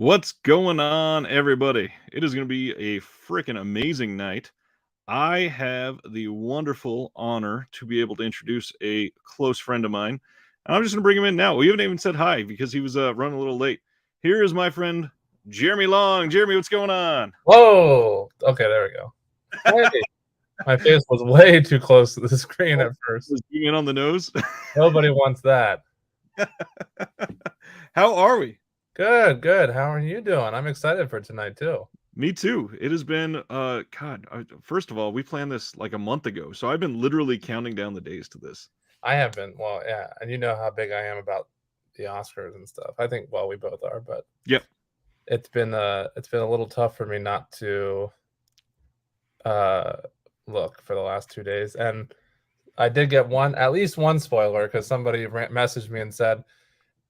What's going on, everybody? It is going to be a freaking amazing night. I have the wonderful honor to be able to introduce a close friend of mine. And I'm just going to bring him in now. We haven't even said hi because he was running a little late. Here is my friend, Jeremy Long. Jeremy, what's going on? Whoa! Okay, there we go. Hey, my face was way too close to the screen at first. Zoom in on the nose. Nobody wants that. How are we? Good, good. How are you doing? I'm excited for tonight too. Me too. It has been, first of all, we planned this like a month ago. So I've been literally counting down the days to this. I have been, well, yeah, and you know how big I am about the Oscars and stuff. I think, well, we both are, but Yep. It's been a little tough for me not to look for the last 2 days, and I did get at least one spoiler because somebody messaged me and said,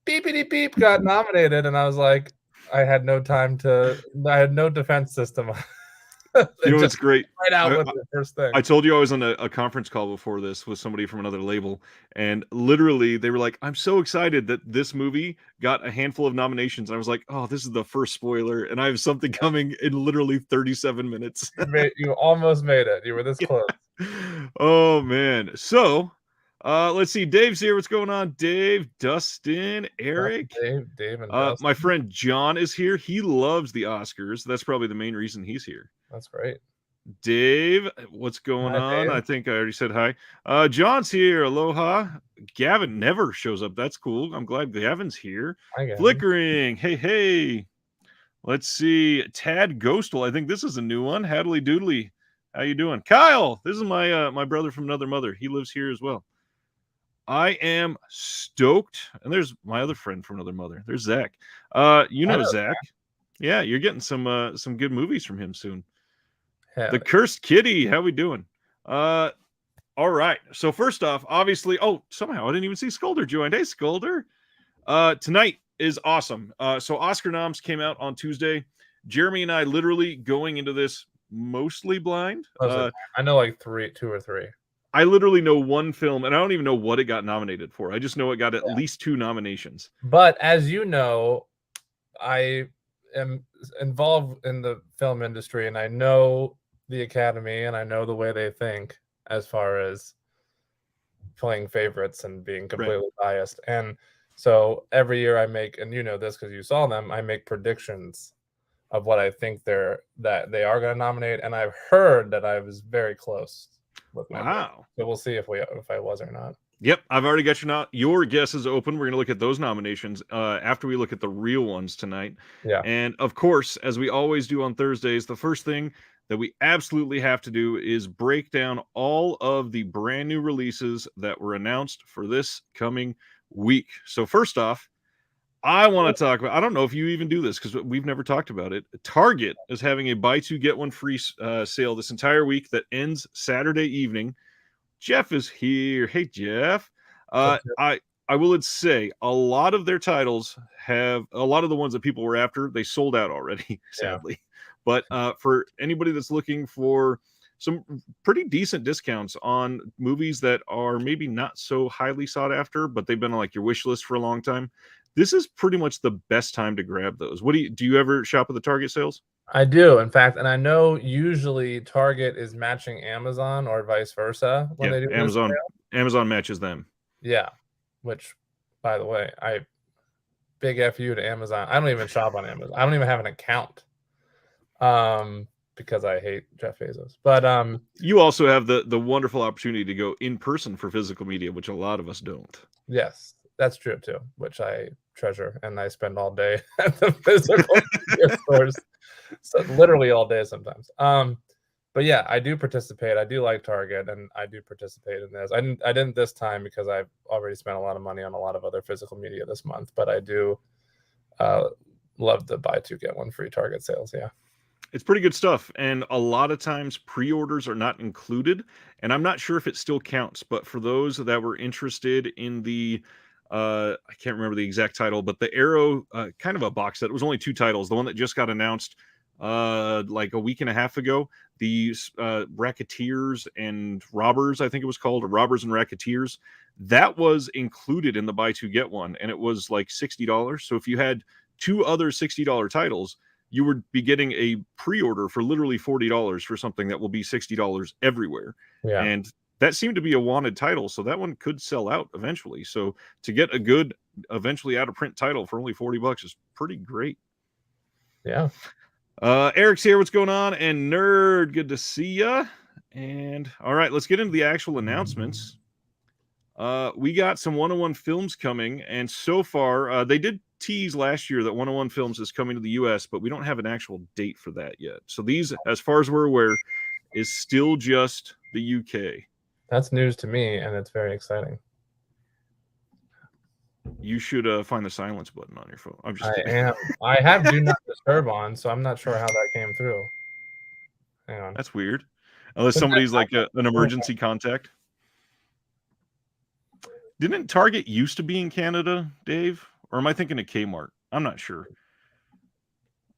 "Beepity beep got nominated," and I was like, I had no defense system. You know what's great? Right out with the first thing. I told you I was on a conference call before this with somebody from another label, and literally they were like, "I'm so excited that this movie got a handful of nominations." And I was like, "Oh, this is the first spoiler, and I have something coming in literally 37 minutes." You almost made it. You were this close. Oh man. So let's see. Dave's here. What's going on? Dave, Dustin, Eric. Dave and Dustin. My friend John is here. He loves the Oscars. That's probably the main reason he's here. That's great. Dave, what's going on? Dave. I think I already said hi. John's here. Aloha. Gavin never shows up. That's cool. I'm glad Gavin's here. Hi, Gavin. Flickering. Hey. Let's see. Tad Ghostal. I think this is a new one. Hadley Doodly. How you doing? Kyle. This is my my brother from another mother. He lives here as well. I am stoked. And there's my other friend from another mother. There's Zach. You know Zach. Yeah, you're getting some good movies from him soon. Hell. The Cursed Kitty. How we doing? All right. So first off, obviously, somehow I didn't even see Skulder joined. Hey, Skulder. Tonight is awesome. So Oscar noms came out on Tuesday. Jeremy and I literally going into this mostly blind. I know like two or three. I literally know one film, and I don't even know what it got nominated for. I just know it got at least 2 nominations. But as you know, I am involved in the film industry, and I know the Academy, and I know the way they think as far as playing favorites and being completely biased. And so every year I make, and you know this because you saw them, I make predictions of what I think that they are going to nominate, and I've heard that I was very close with my wow. So we'll see if I was or not. Yep, I've already got your guesses open. We're going to look at those nominations after we look at the real ones tonight. Yeah. And of course, as we always do on Thursdays, the first thing that we absolutely have to do is break down all of the brand new releases that were announced for this coming week. So first off, I want to talk about, I don't know if you even do this because we've never talked about it. Target is having a buy two, get one free sale this entire week that ends Saturday evening. Jeff is here. Hey, Jeff. I will say a lot of their titles have, a lot of the ones that people were after, they sold out already, sadly. Yeah. But for anybody that's looking for some pretty decent discounts on movies that are maybe not so highly sought after, but they've been on like your wish list for a long time, this is pretty much the best time to grab those. Do you ever shop at the Target sales? I do, in fact, and I know usually Target is matching Amazon or vice versa when they do Amazon matches them. Yeah, which, by the way, big F you to Amazon. I don't even shop on Amazon. I don't even have an account, because I hate Jeff Bezos. But you also have the wonderful opportunity to go in person for physical media, which a lot of us don't. Yes, that's true too, which I treasure, and I spend all day at the physical media stores. So literally all day sometimes. But yeah, I do participate. I do like Target, and I do participate in this. I didn't this time because I've already spent a lot of money on a lot of other physical media this month. But I do love the buy two get one free Target sales. Yeah, it's pretty good stuff, and a lot of times pre-orders are not included, and I'm not sure if it still counts. But for those that were interested in the I can't remember the exact title, but the Arrow kind of a box set. It was only 2 titles. The one that just got announced like a week and a half ago, the Racketeers and Robbers, I think it was called, or Robbers and Racketeers, that was included in the buy two get one, and it was like $60. So if you had 2 other $60 titles, you would be getting a pre-order for literally $40 for something that will be $60 everywhere. Yeah. And that seemed to be a wanted title, so that one could sell out eventually. So to get a good, eventually out of print title for only $40 is pretty great. Yeah. Eric's here. What's going on? And Nerd, good to see ya. And all right, let's get into the actual announcements. We got some 101 Films coming, and so far, they did tease last year that 101 Films is coming to the US, but we don't have an actual date for that yet. So these, as far as we're aware, is still just the UK. That's news to me, and it's very exciting. You should find the silence button on your phone. I'm just kidding. I have Do Not Disturb on, so I'm not sure how that came through. Hang on. That's weird. Unless somebody's like an emergency contact. Didn't Target used to be in Canada, Dave? Or am I thinking of Kmart? I'm not sure.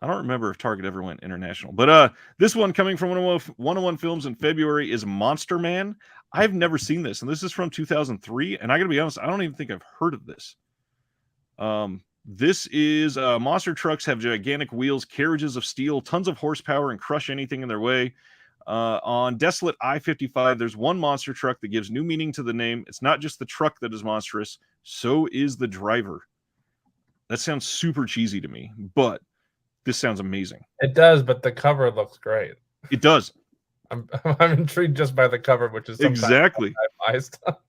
I don't remember if Target ever went international. But this one coming from 101 Films in February is Monster Man. I've never seen this, and this is from 2003. And I got to be honest, I don't even think I've heard of this. This is monster trucks have gigantic wheels, carriages of steel, tons of horsepower, and crush anything in their way. On desolate I-55, there's one monster truck that gives new meaning to the name. It's not just the truck that is monstrous, so is the driver. That sounds super cheesy to me, but this sounds amazing. It does, but the cover looks great. It does. I'm intrigued just by the cover, which is exactly. I stuff.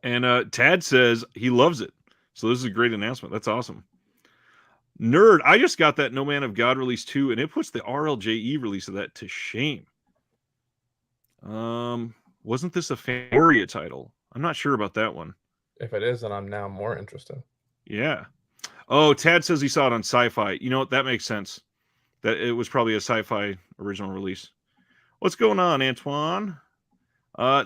And Tad says he loves it. So this is a great announcement. That's awesome. Nerd, I just got that No Man of God release too, and it puts the RLJE release of that to shame. Wasn't this a Fangoria title? I'm not sure about that one. If it is, then I'm now more interested. Yeah. Oh, Tad says he saw it on Sci-Fi. You know what? That makes sense. That it was probably a Sci-Fi original release. What's going on, Antoine?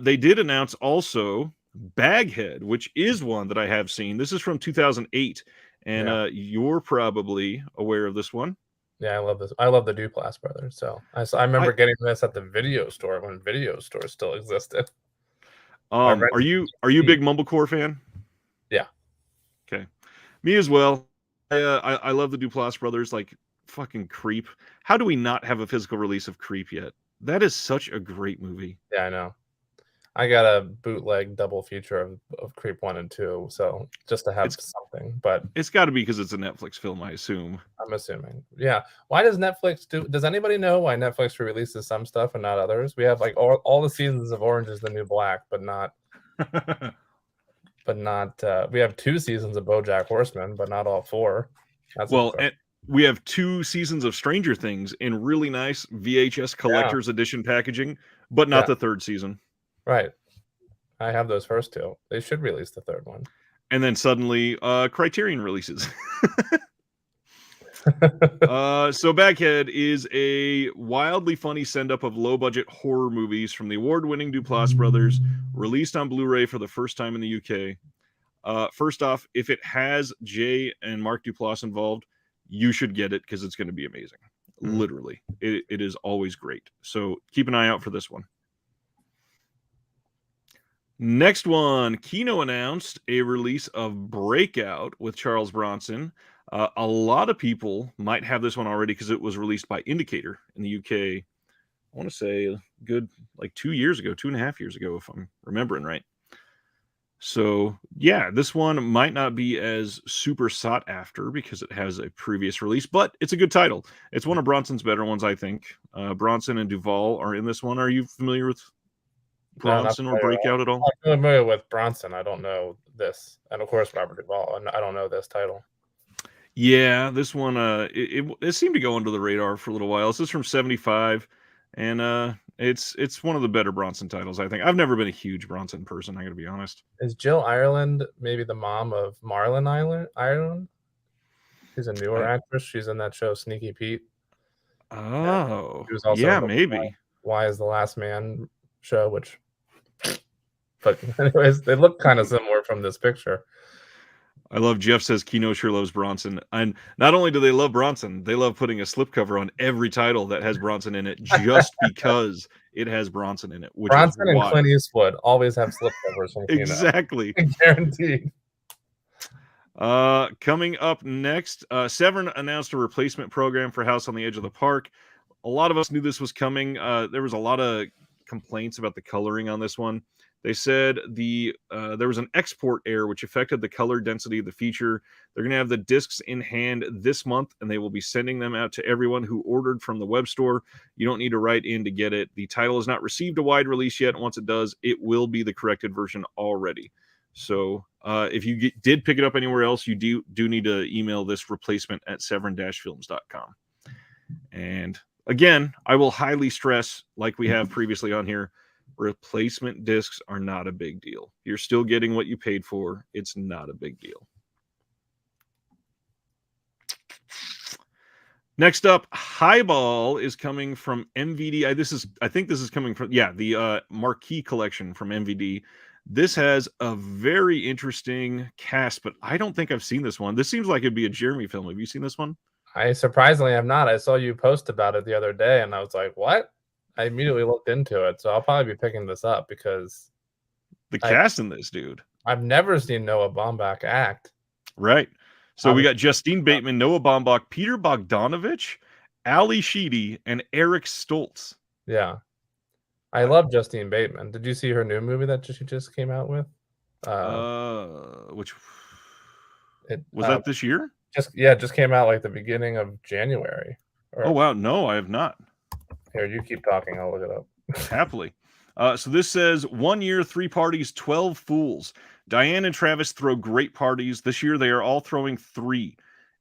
They did announce also Baghead, which is one that I have seen. This is from 2008, and you're probably aware of this one. Yeah, I love this. I love the Duplass brothers. So I remember getting this at the video store when video stores still existed. Are you a big Mumblecore fan? Yeah. Okay. Me as well. I love the Duplass brothers, like fucking Creep. How do we not have a physical release of Creep yet? That is such a great movie. Yeah, I know. I got a bootleg double feature of Creep 1 and 2, so just to have something. But it's got to be because it's a Netflix film, I assume. I'm assuming. Yeah. Why does Netflix does anybody know why Netflix releases some stuff and not others? We have like all the seasons of Orange is the New Black, but not we have 2 seasons of BoJack Horseman, but not all 4. That's and we have 2 seasons of Stranger Things in really nice VHS collector's edition packaging, but not the 3rd season. Right. I have those first 2. They should release the 3rd one. And then suddenly Criterion releases. So Baghead is a wildly funny send-up of low-budget horror movies from the award-winning Duplass brothers, released on Blu-ray for the first time in the UK. First off, if it has Jay and Mark Duplass involved, you should get it because it's going to be amazing. Literally. It is always great. So keep an eye out for this one. Next one, Kino announced a release of Breakout with Charles Bronson. A lot of people might have this one already because it was released by Indicator in the UK. I want to say a good 2.5 years ago, if I'm remembering right. So yeah, this one might not be as super sought after because it has a previous release, but it's a good title. It's one of Bronson's better ones, I think. Bronson and Duvall are in this one. Are you familiar with Bronson or Breakout at all? I'm familiar with Bronson. I don't know this, and of course Robert Duvall. And I don't know this title. Yeah, this one it seemed to go under the radar for a little while. This is from 75, and it's one of the better Bronson titles, I think. I've never been a huge Bronson person, I gotta be honest. Is Jill Ireland maybe the mom of Marlon Ireland? She's a newer actress. She's in that show Sneaky Pete. Oh, yeah, maybe. Why is the Last Man show, which but anyways, they look kind of similar from this picture. I love Jeff says Kino sure loves Bronson. And not only do they love Bronson, they love putting a slipcover on every title that has Bronson in it just because it has Bronson in it. Which Bronson and Clint Eastwood always have slipcovers from Kino. Exactly. Guaranteed. Coming up next, Severn announced a replacement program for House on the Edge of the Park. A lot of us knew this was coming. There was a lot of complaints about the coloring on this one. They said there was an export error which affected the color density of the feature. They're going to have the discs in hand this month, and they will be sending them out to everyone who ordered from the web store. You don't need to write in to get it. The title has not received a wide release yet. Once it does, it will be the corrected version already. So if you did pick it up anywhere else, you do need to email this replacement at severn-films.com. And again, I will highly stress, like we have previously on here, replacement discs are not a big deal. You're still getting what you paid for. It's not a big deal. Next up, Highball is coming from MVD. I think this is coming from the Marquee collection from MVD. This has a very interesting cast, but I don't think I've seen this one. This seems like it'd be a Jeremy film. Have you seen this one? I surprisingly have not. I saw you post about it the other day, and I was like, "What?" I immediately looked into it, so I'll probably be picking this up because the cast in this, dude. I've never seen Noah Baumbach act. Right. So we got Justine Bateman, Noah Baumbach, Peter Bogdanovich, Ali Sheedy, and Eric Stoltz. Yeah. I love Justine Bateman. Did you see her new movie that she just came out with? Which was that this year? Just came out like the beginning of January. Oh wow, no, I have not. Here, you keep talking. I'll look it up. Happily. So this says 1 year, 3 parties, 12 fools. Diane and Travis throw great parties. This year they are all throwing 3.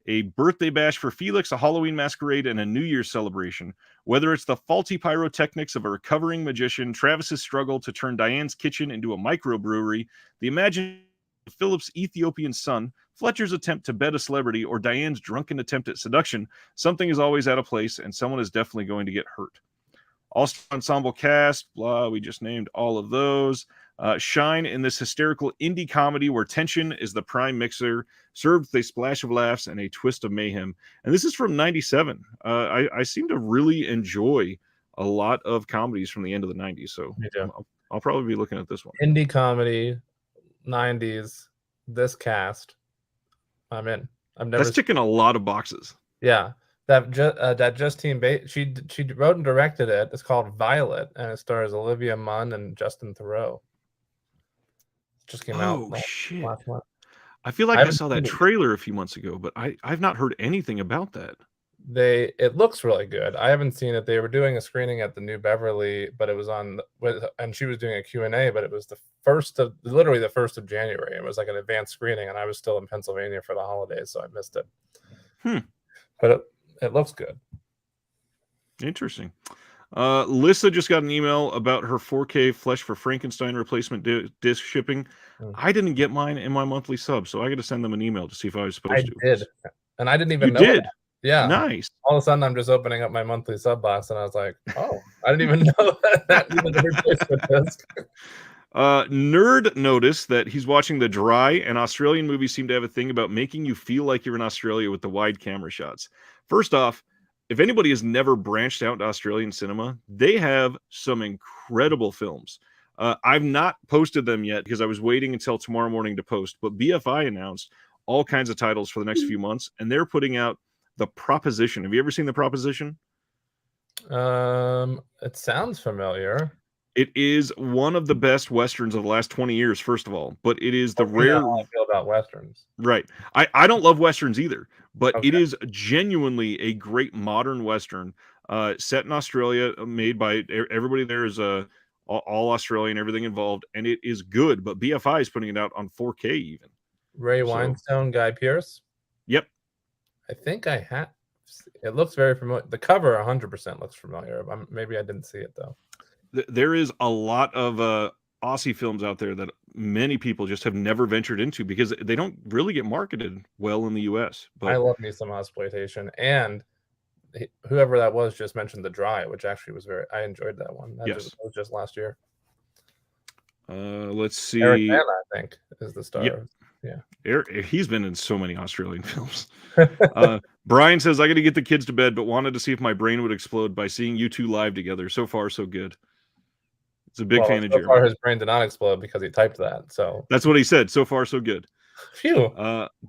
A birthday bash for Felix, a Halloween masquerade, and a New Year's celebration. Whether it's the faulty pyrotechnics of a recovering magician, Travis's struggle to turn Diane's kitchen into a microbrewery, the imagination of Philip's Ethiopian son, Fletcher's attempt to bed a celebrity, or Diane's drunken attempt at seduction, something is always out of place, and someone is definitely going to get hurt. All-star ensemble cast, blah, we just named all of those. Shine in this hysterical indie comedy where tension is the prime mixer, served with a splash of laughs and a twist of mayhem. And this is from 97. I seem to really enjoy a lot of comedies from the end of the 90s, so I'll probably be looking at this one. Indie comedy, 90s, this cast. I'm in. That's ticking a lot of boxes. Yeah. That Justine Bateman, she wrote and directed it. It's called Violet, and it stars Olivia Munn and Justin Theroux. It just came out last month. I feel like I saw that trailer a few months ago, but I've not heard anything about that. It looks really good. I haven't seen it. They were doing a screening at the New Beverly, but it was and she was doing a Q&A, but it was literally the 1st of January. It was like an advanced screening, and I was still in Pennsylvania for the holidays, so I missed it. But it looks good. Interesting. Lissa just got an email about her 4K Flesh for Frankenstein replacement disc shipping. I didn't get mine in my monthly sub, so I got to send them an email to see if I was supposed to. I did, and I didn't even know. You did? That. Yeah. Nice. All of a sudden, I'm just opening up my monthly sub box, and I was like, "Oh, I didn't even know that even the replacement disc." Nerd noticed that he's watching The Dry, and Australian movies seem to have a thing about making you feel like you're in Australia with the wide camera shots. First off, if anybody has never branched out to Australian cinema, they have some incredible films. I've not posted them yet because I was waiting until tomorrow morning to post, but BFI announced all kinds of titles for the next few months, and they're putting out The Proposition. Have you ever seen The Proposition? It sounds familiar. It is one of the best Westerns of the last 20 years, first of all, but it is the rare... How I feel about Westerns. Right. I don't love Westerns either, but it is genuinely a great modern Western set in Australia, made by... Everybody there is all Australian, everything involved, and it is good, but BFI is putting it out on 4K even. Ray Winestone, Guy Pearce? Yep. I think I have... It looks very familiar. The cover 100% looks familiar. Maybe I didn't see it, though. There is a lot of Aussie films out there that many people just have never ventured into because they don't really get marketed well in the U.S. But I love me some exploitation, and whoever that was just mentioned The Dry, which actually was I enjoyed that one. That was just last year. Let's see. Eric Bana, I think, is the star. Yep. Yeah, he's been in so many Australian films. Brian says, I got to get the kids to bed, but wanted to see if my brain would explode by seeing you two live together. So far, so good. It's a big fan of Jeremy. So far, his brain did not explode because he typed that. So that's what he said. So far, so good. Phew.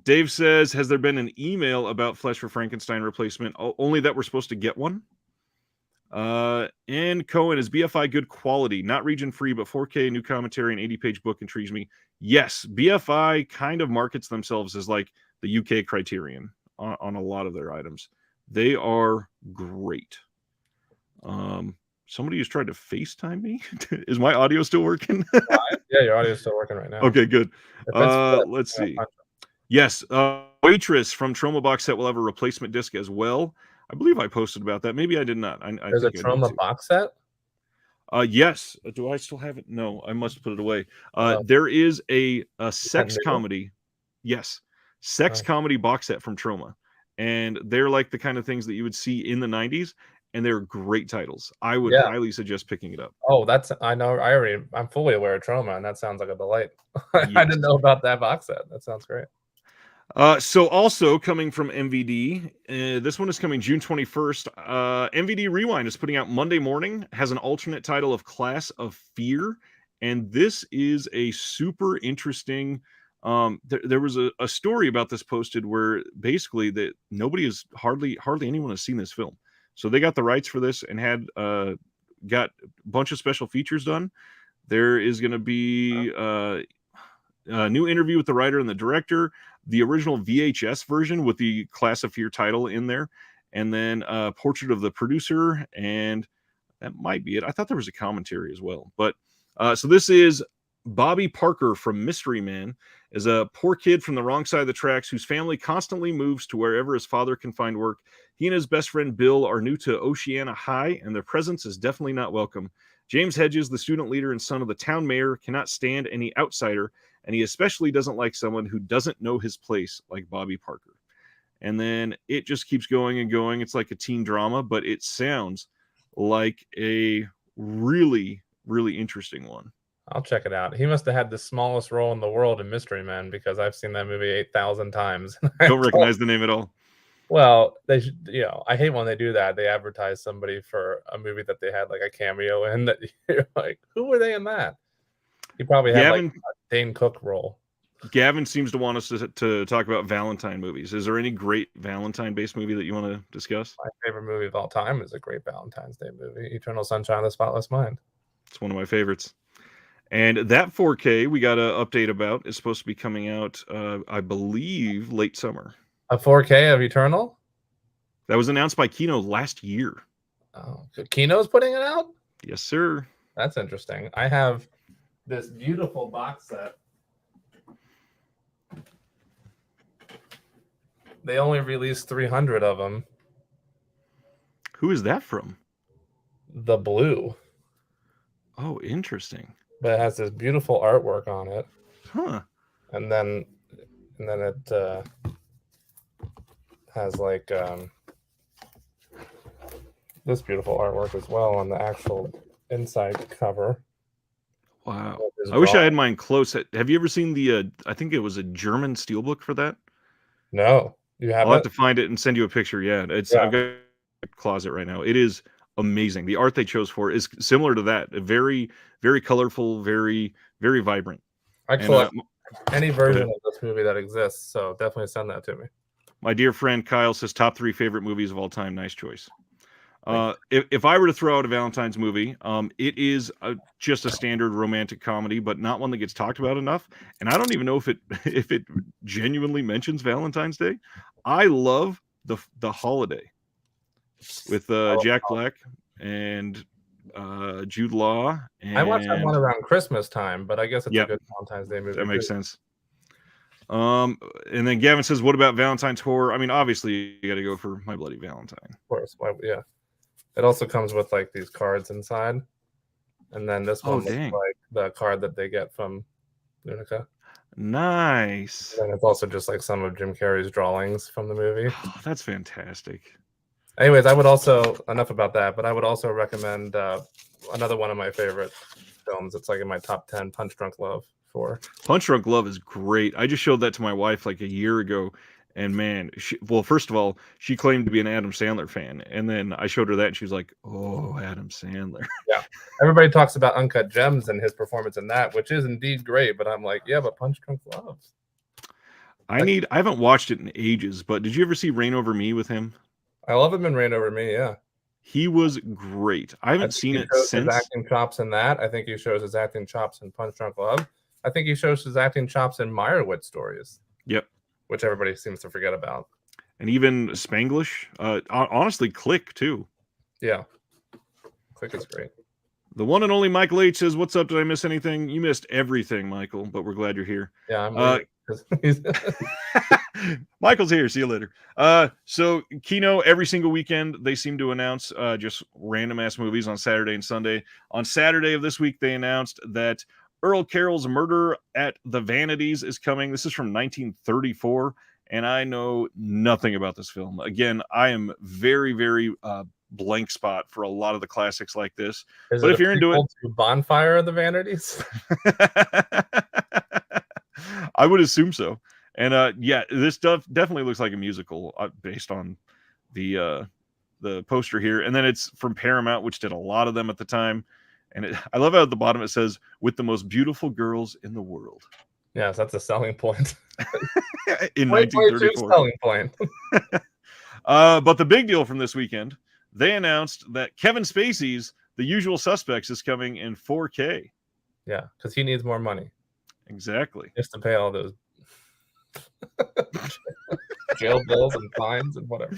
Dave says, has there been an email about Flesh for Frankenstein replacement? Only that we're supposed to get one. And Cohen, is BFI good quality? Not region free, but 4K, new commentary, and 80-page book intrigues me. Yes, BFI kind of markets themselves as like the UK Criterion on a lot of their items. They are great. Somebody has tried to FaceTime me. Is my audio still working? Yeah, your audio is still working right now. Okay, good. Good, Let's see. Yes, Waitress from Troma box set will have a replacement disc as well. I believe I posted about that. Maybe I did not. There's a Troma box set? Yes. Do I still have it? No, I must put it away. There is a sex comedy. Yes. Sex comedy box set from Troma. And they're like the kind of things that you would see in the 90s. And they're great titles. I would highly suggest picking it up. Oh, I know. I'm fully aware of Troma, and that sounds like a delight. I didn't know about that box set. That sounds great. So also coming from MVD, this one is coming June 21st. MVD Rewind is putting out Monday morning, has an alternate title of Class of Fear. And this is a super interesting, there was a story about this posted where basically that nobody is hardly anyone has seen this film. So they got the rights for this and had got a bunch of special features done. There is going to be a new interview with the writer and the director, the original VHS version with the Class of Fear title in there, and then a portrait of the producer, and that might be it. I thought there was a commentary as well. But so this is Bobby Parker from Mystery Man, is a poor kid from the wrong side of the tracks whose family constantly moves to wherever his father can find work. He and his best friend Bill are new to Oceana High, and their presence is definitely not welcome. James Hedges, the student leader and son of the town mayor, cannot stand any outsider, and he especially doesn't like someone who doesn't know his place, like Bobby Parker. And then it just keeps going and going. It's like a teen drama, but it sounds like a really, really interesting one. I'll check it out. He must have had the smallest role in the world in Mystery Men, because I've seen that movie 8,000 times. Don't recognize the name at all. Well, they should, I hate when they do that. They advertise somebody for a movie that they had like a cameo in, that you're like, who were they in that? He probably had like a Dane Cook role. Gavin seems to want us to talk about Valentine movies. Is there any great Valentine-based movie that you want to discuss? My favorite movie of all time is a great Valentine's Day movie, Eternal Sunshine of the Spotless Mind. It's one of my favorites. And that 4K we got an update about is supposed to be coming out, I believe, late summer. A 4K of Eternal? That was announced by Kino last year. Oh, Kino's putting it out? Yes, sir. That's interesting. I have this beautiful box set. They only released 300 of them. Who is that from? The Blue. Oh, interesting. But it has this beautiful artwork on it. Huh. And then it has like this beautiful artwork as well on the actual inside cover. Wow. I wish I had mine close. Have you ever seen the I think it was a German steelbook for that? No. You have I'll have to find it and send you a picture. Yeah. I've got a closet right now. It is amazing. The art they chose for is similar to that. Very, very colorful, very, very vibrant. I collect any version of this movie that exists, so definitely send that to me. My dear friend Kyle says top 3 favorite movies of all time. Nice choice. If I were to throw out a Valentine's movie, it is just a standard romantic comedy, but not one that gets talked about enough. And I don't even know if it genuinely mentions Valentine's Day. I love the Holiday with Jack Black and Jude Law. And I watched that one around Christmas time, but I guess it's a good Valentine's Day movie. That makes sense. And then Gavin says, what about Valentine's horror? I mean, obviously you got to go for My Bloody Valentine. Of course. Yeah. It also comes with like these cards inside. And then this one looks like the card that they get from Lunica. Nice. And it's also just like some of Jim Carrey's drawings from the movie. Oh, that's fantastic. Anyways, I would also, enough about that, but I would also recommend another one of my favorite films. It's like in my top 10, Punch Drunk Love. Punch Drunk Love is great. I just showed that to my wife like a year ago, and man, first of all, she claimed to be an Adam Sandler fan, and then I showed her that, and she was like, "Oh, Adam Sandler." Yeah, everybody talks about Uncut Gems and his performance in that, which is indeed great. But I'm like, yeah, but Punch Drunk Love. I haven't watched it in ages, but did you ever see Reign Over Me with him? I love him in Reign Over Me. Yeah, He was great. I I haven't think seen he it shows his since. acting chops in that. I think he shows his acting chops in Punch Drunk Love. I think he shows his acting chops in Meyerowitz Stories. Yep. Which everybody seems to forget about. And even Spanglish. Honestly, Click too. Yeah, Click is great. The one and only Michael H says, "What's up? Did I miss anything?" You missed everything, Michael, but we're glad you're here. Yeah, I'm leaving. Michael's here. See you later. So Kino, every single weekend they seem to announce just random ass movies on Saturday and Sunday. On Saturday of this week, they announced that Earl Carroll's Murder at the Vanities is coming. This is from 1934, and I know nothing about this film. Again, I am very, very blank spot for a lot of the classics like this. Is but it if you're into it, to Bonfire of the Vanities? I would assume so. And yeah, this stuff definitely looks like a musical based on the poster here. And then it's from Paramount, which did a lot of them at the time. And I love how at the bottom it says, "with the most beautiful girls in the world." Yes, that's a selling point. In 1934. Selling point. But the big deal from this weekend, they announced that Kevin Spacey's The Usual Suspects is coming in 4K. Yeah, because he needs more money. Exactly. Just to pay all those jail bills and fines and whatever.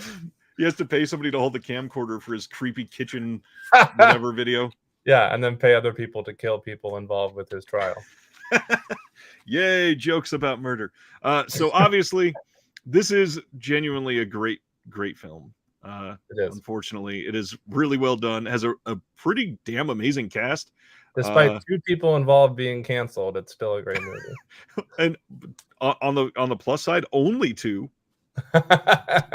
He has to pay somebody to hold the camcorder for his creepy kitchen whatever video. Yeah, and then pay other people to kill people involved with his trial. Yay, jokes about murder. So obviously, this is genuinely a great, great film. It is. Unfortunately, it is really well done. Has a pretty damn amazing cast. Despite 2 people involved being canceled, it's still a great movie. And on the plus side, only 2.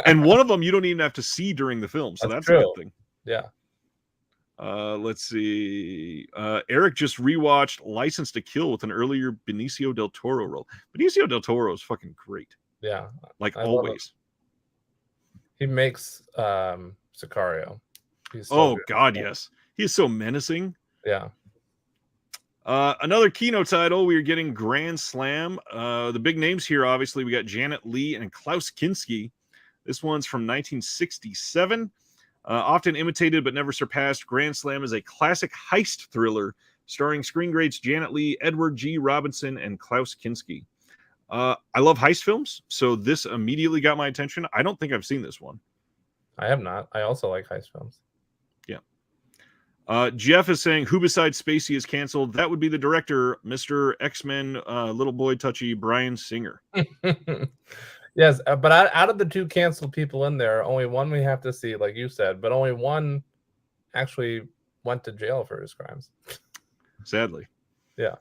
And one of them you don't even have to see during the film, so that's a good thing. Yeah. Let's see. Eric just rewatched License to Kill with an earlier Benicio del Toro role. Benicio del Toro is fucking great. Yeah. Like always. He makes Sicario. God, yes. He is so menacing. Yeah. Another Kino title, we are getting Grand Slam. The big names here, obviously, we got Janet Leigh and Klaus Kinski. This one's from 1967. Often imitated but never surpassed, Grand Slam is a classic heist thriller starring screen greats Janet Leigh, Edward G. Robinson, and Klaus Kinski. I love heist films, so this immediately got my attention. I don't think I've seen this one. I have not. I also like heist films. Yeah. Jeff is saying, who besides Spacey is canceled? That would be the director, Mr. X-Men, little boy touchy, Bryan Singer. Yes, but out of the 2 canceled people in there, only one we have to see, like you said, but only one actually went to jail for his crimes. Sadly. Yeah.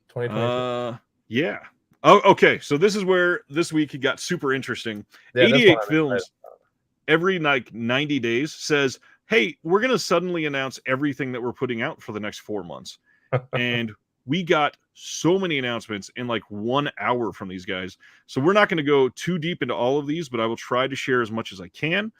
2020. Yeah. Oh, okay. So this is where this week it got super interesting. Yeah, 88 Films every 90 days says, hey, we're going to suddenly announce everything that we're putting out for the next 4 months. And we got so many announcements in like 1 hour from these guys. So we're not going to go too deep into all of these, but I will try to share as much as I can.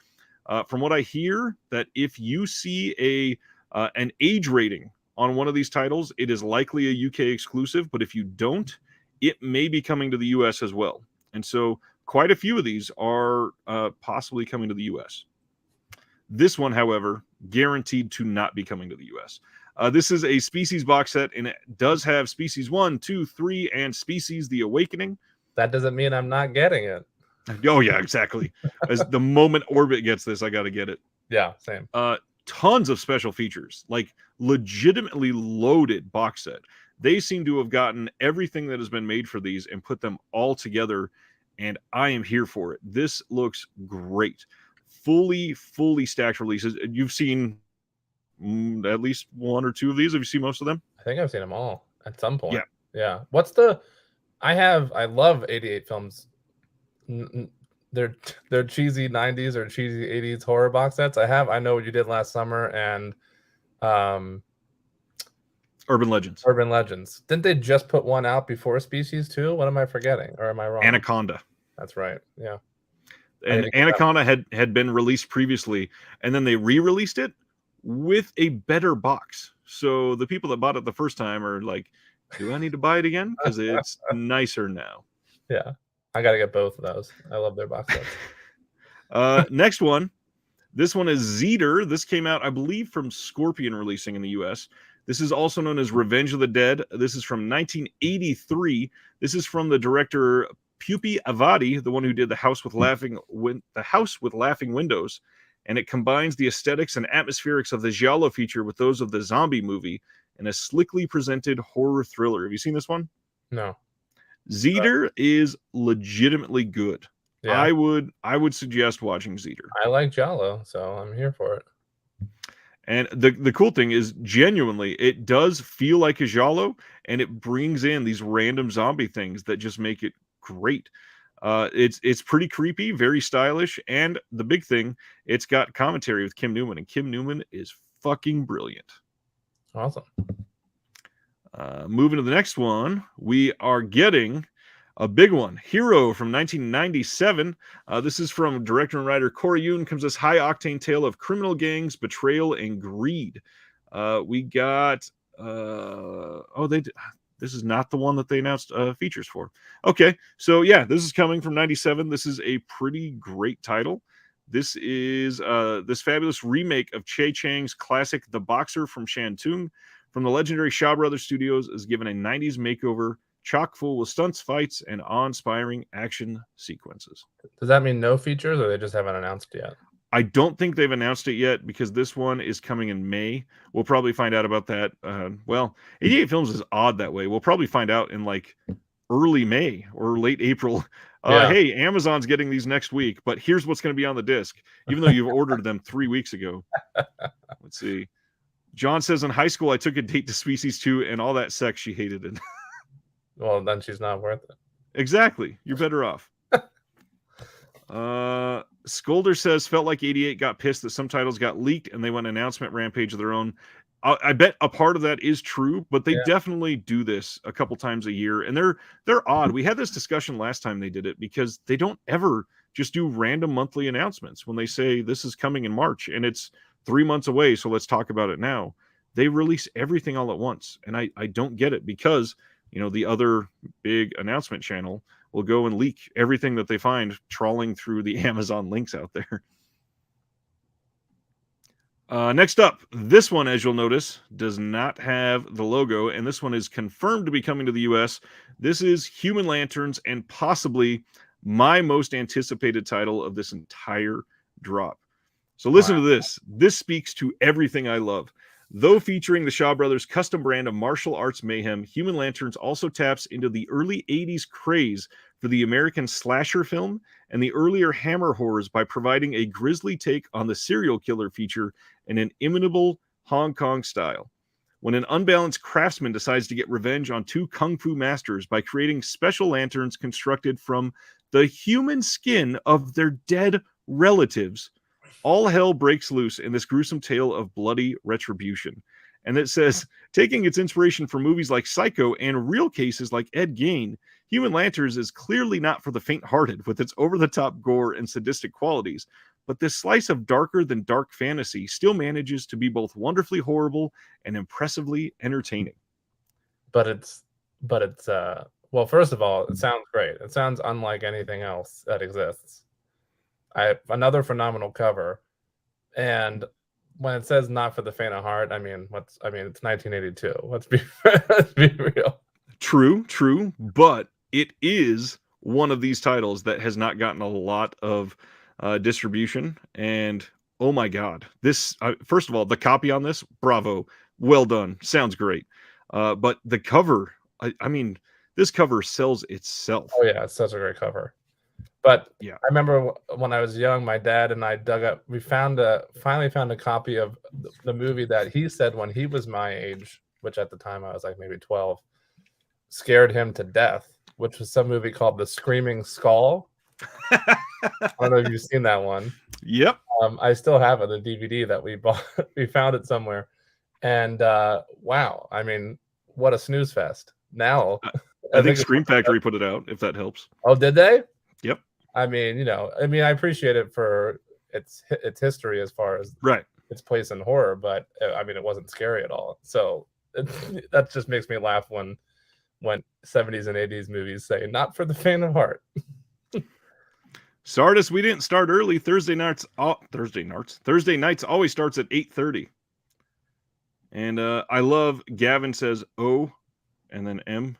From what I hear, that if you see an age rating on one of these titles, it is likely a UK exclusive. But if you don't, it may be coming to the US as well. And so quite a few of these are possibly coming to the US. This one, however, guaranteed to not be coming to the US. This is a Species box set, and it does have Species 1, 2, 3, and Species The Awakening. That doesn't mean I'm not getting it. Oh, yeah, exactly. As the moment Orbit gets this, I got to get it. Yeah, same. Tons of special features, like legitimately loaded box set. They seem to have gotten everything that has been made for these and put them all together, and I am here for it. This looks great. Fully stacked releases. You've seen at least 1 or 2 of these. Have you seen most of them? I think I've seen them all at some point. Yeah. Yeah. I love 88 Films. They're cheesy 90s or cheesy 80s horror box sets. I Know What You Did Last Summer and Urban Legends. Urban Legends. Didn't they just put one out before Species 2? What am I forgetting? Or am I wrong? Anaconda. That's right. Yeah. And Anaconda had been released previously, and then they re-released it with a better box. So the people that bought it the first time are like, do I need to buy it again? Because it's nicer now. Yeah. I gotta get both of those. I love their box sets. Next one. This one is Zeter. This came out, I believe, from Scorpion releasing in the US. This is also known as Revenge of the Dead. This is from 1983. This is from the director Pupi Avati, the one who did The House with Laughing Windows. And it combines the aesthetics and atmospherics of the giallo feature with those of the zombie movie in a slickly presented horror thriller. Have you seen this one? No. Zeter is legitimately good. Yeah. I would suggest watching Zeter. I like giallo, so I'm here for it. And the cool thing is, genuinely, it does feel like a giallo, and it brings in these random zombie things that just make it great. It's pretty creepy, very stylish, and the big thing, it's got commentary with Kim Newman, and Kim Newman is fucking brilliant. Awesome. Moving to the next one, we are getting a big one, Hero from 1997. This is from director and writer Corey Yuen. Comes this high-octane tale of criminal gangs, betrayal, and greed. We got... this is not the one that they announced features for. Okay, so yeah, this is coming from 97. This is a pretty great title. This is this fabulous remake of Che Chang's classic The Boxer from Shantung from the legendary Shaw Brothers Studios is given a 90s makeover chock full with stunts, fights, and awe-inspiring action sequences. Does that mean no features, or they just haven't announced yet? I don't think they've announced it yet because this one is coming in May. We'll probably find out about that. Well, 88 Films is odd that way. We'll probably find out in like early May or late April. Hey, Amazon's getting these next week, but here's what's going to be on the disc, even though you've ordered them 3 weeks ago. Let's see. John says, in high school, I took a date to Species 2 and all that sex, she hated it. Well, then she's not worth it. Exactly. You're better off. Skolder says, felt like 88 got pissed that some titles got leaked and they went announcement rampage of their own. I bet a part of that is true, but they definitely do this a couple times a year, and they're odd. We had this discussion last time they did it because they don't ever just do random monthly announcements when they say this is coming in March and it's 3 months away, so let's talk about it now. They release everything all at once, and I don't get it because, you know, the other big announcement channel will go and leak everything that they find trawling through the Amazon links out there. Next up, this one, as you'll notice, does not have the logo, and this one is confirmed to be coming to the US. This is Human Lanterns, and possibly my most anticipated title of this entire drop. So listen to this. This speaks to everything I love. Though featuring the Shaw Brothers' custom brand of martial arts mayhem, Human Lanterns also taps into the early 80s craze for the American slasher film and the earlier Hammer horrors by providing a grisly take on the serial killer feature in an inimitable Hong Kong style. When an unbalanced craftsman decides to get revenge on two kung fu masters by creating special lanterns constructed from the human skin of their dead relatives, all hell breaks loose in this gruesome tale of bloody retribution. And it says, taking its inspiration from movies like Psycho and real cases like Ed Gein, Human Lanterns is clearly not for the faint-hearted with its over-the-top gore and sadistic qualities, but this slice of darker than dark fantasy still manages to be both wonderfully horrible and impressively entertaining. But it's well, first of all, it sounds great. It sounds unlike anything else that exists. Another phenomenal cover, and when it says not for the faint of heart, I mean it's 1982. Let's be real. True, but it is one of these titles that has not gotten a lot of distribution, and oh my god, this first of all, the copy on this, bravo, well done, sounds great. But the cover, I mean, this cover sells itself. Oh yeah, it's such a great cover. But yeah, I remember when I was young, my dad and I finally found a copy of the movie that he said when he was my age, which at the time I was like maybe 12, scared him to death, which was some movie called The Screaming Skull. I don't know if you've seen that one. Yep. I still have it, the DVD that we bought. We found it somewhere. And wow, I mean, what a snooze fest. Now, I think Scream Factory put it out, if that helps. Oh, did they? Yep. I mean, I appreciate it for its history as far as its place in horror, but I mean, it wasn't scary at all. So that just makes me laugh when 70s and 80s movies say "not for the faint of heart." Sardis, we didn't start early. Thursday nights always starts at 8:30. And I love Gavin says O and then M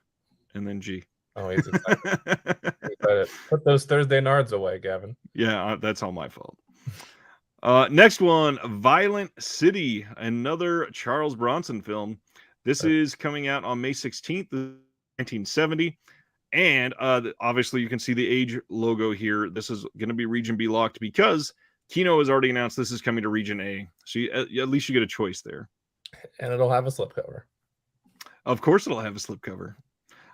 and then G. Oh, he's excited. Put those Thursday nards away, Gavin. Yeah, that's all my fault. Next one, Violent City, another Charles Bronson film. This is coming out on May 16th, 1970. And obviously, you can see the age logo here. This is going to be Region B locked because Kino has already announced this is coming to Region A. So at least you get a choice there. And it'll have a slipcover. Of course, it'll have a slipcover.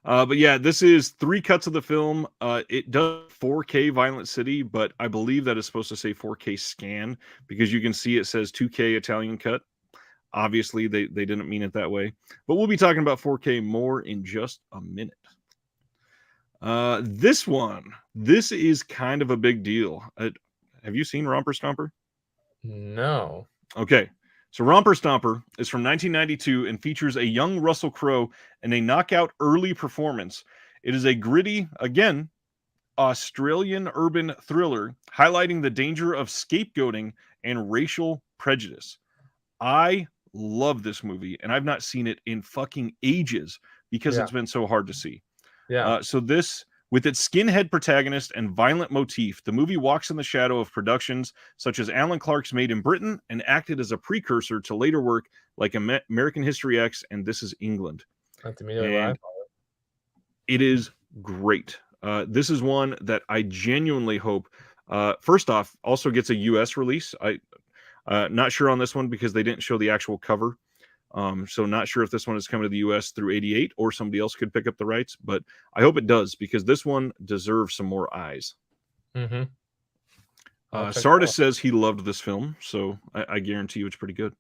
But yeah, this is 3 cuts of the film. It does 4K Violent City, but I believe that is supposed to say 4K scan because you can see it says 2K Italian cut. Obviously, they didn't mean it that way. But we'll be talking about 4K more in just a minute. This is kind of a big deal. Have you seen Romper Stomper? No. Okay. So Romper Stomper is from 1992 and features a young Russell Crowe in a knockout early performance. It is a gritty, again, Australian urban thriller highlighting the danger of scapegoating and racial prejudice. I love this movie, and I've not seen it in fucking ages because it's been so hard to see. Yeah. So this, with its skinhead protagonist and violent motif, the movie walks in the shadow of productions such as Alan Clark's Made in Britain and acted as a precursor to later work like American History X and This Is England. That's immediately what I thought. It is great. This is one that I genuinely hope, first off, also gets a U.S. release. Not sure on this one because they didn't show the actual cover. So not sure if this one is coming to the U.S. through 88 or somebody else could pick up the rights, but I hope it does because this one deserves some more eyes. Mm-hmm. Sardis says he loved this film, so I guarantee you it's pretty good.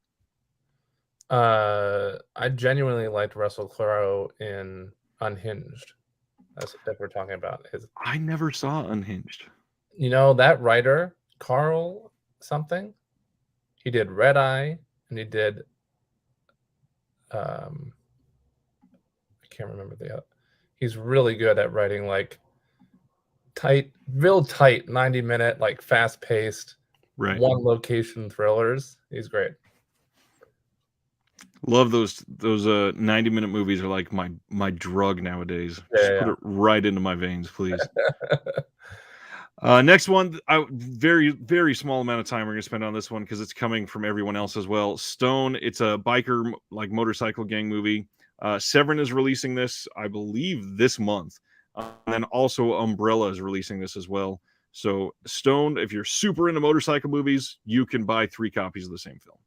I genuinely liked Russell Crowe in Unhinged. That's what we're talking about. I never saw Unhinged. You know, that writer, Carl something, he did Red Eye and he did I can't remember the other. He's really good at writing like real tight 90-minute, like fast-paced, one location thrillers. He's great. Love those 90-minute movies are like my drug nowadays. Just put it right into my veins, please. Next one, very, very small amount of time we're going to spend on this one because it's coming from everyone else as well. Stone, it's a biker, like motorcycle gang movie. Severin is releasing this, I believe, this month. And then also Umbrella is releasing this as well. So Stone, if you're super into motorcycle movies, you can buy 3 copies of the same film.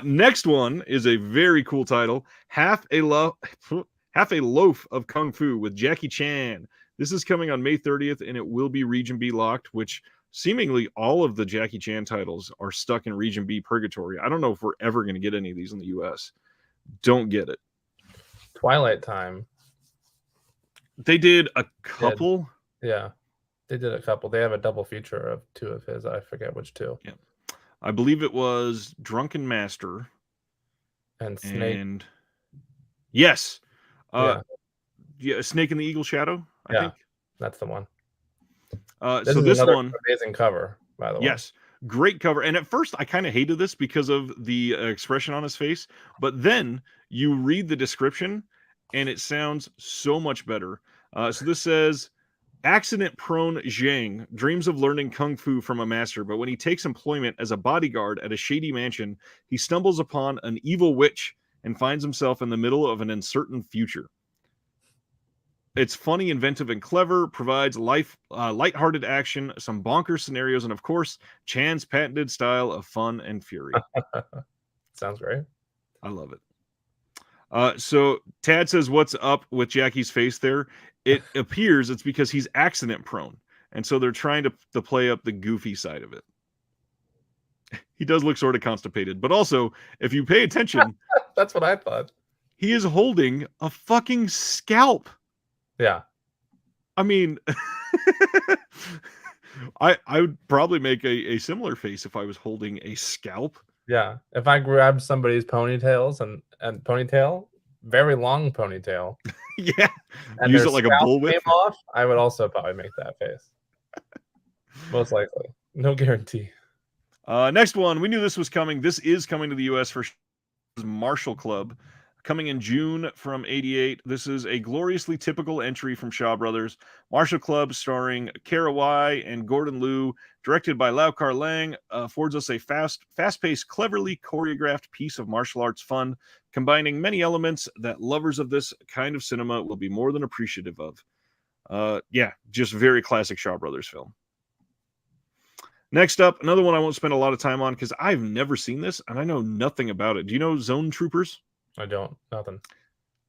Next one is a very cool title, Half a Loaf of Kung Fu with Jackie Chan. This is coming on May 30th, and it will be Region B locked, which seemingly all of the Jackie Chan titles are stuck in Region B purgatory. I don't know if we're ever going to get any of these in the U.S. Don't get it. Twilight Time. They did a couple. Yeah, they did a couple. They have a double feature of 2 of his. I forget which 2. Yeah, I believe it was Drunken Master and Snake. And yes, Snake in the Eagle Shadow. I think that's the one. So this one, amazing cover, by the way. Yes, great cover. And at first, I kind of hated this because of the expression on his face, but then you read the description, and it sounds so much better. So this says, accident-prone Zhang dreams of learning kung fu from a master, but when he takes employment as a bodyguard at a shady mansion, he stumbles upon an evil witch and finds himself in the middle of an uncertain future. It's funny, inventive, and clever, provides lighthearted action, some bonkers scenarios, and of course, Chan's patented style of fun and fury. Sounds great. I love it. So Tad says, what's up with Jackie's face there? It appears it's because he's accident prone. And so they're trying to play up the goofy side of it. He does look sort of constipated. But also, if you pay attention... That's what I thought. He is holding a fucking scalp. Yeah. I mean... I would probably make a similar face if I was holding a scalp. Yeah. If I grabbed somebody's ponytails and ponytail, very long ponytail, Yeah, and use their it like a scalp bullwhip. came off, I would also probably make that face. Most likely. No guarantee. Next one, we knew this was coming. This is coming to the U.S. for Marshall Club, coming in June from '88. This is a gloriously typical entry from Shaw Brothers. Marshall Club, starring Kara Wai and Gordon Liu, directed by Lau Kar Lang, affords us a fast-paced, cleverly choreographed piece of martial arts fun, combining many elements that lovers of this kind of cinema will be more than appreciative of. Yeah, just very classic Shaw Brothers film. Next up, another one I won't spend a lot of time on because I've never seen this and I know nothing about it. Do you know Zone Troopers? I don't. Nothing.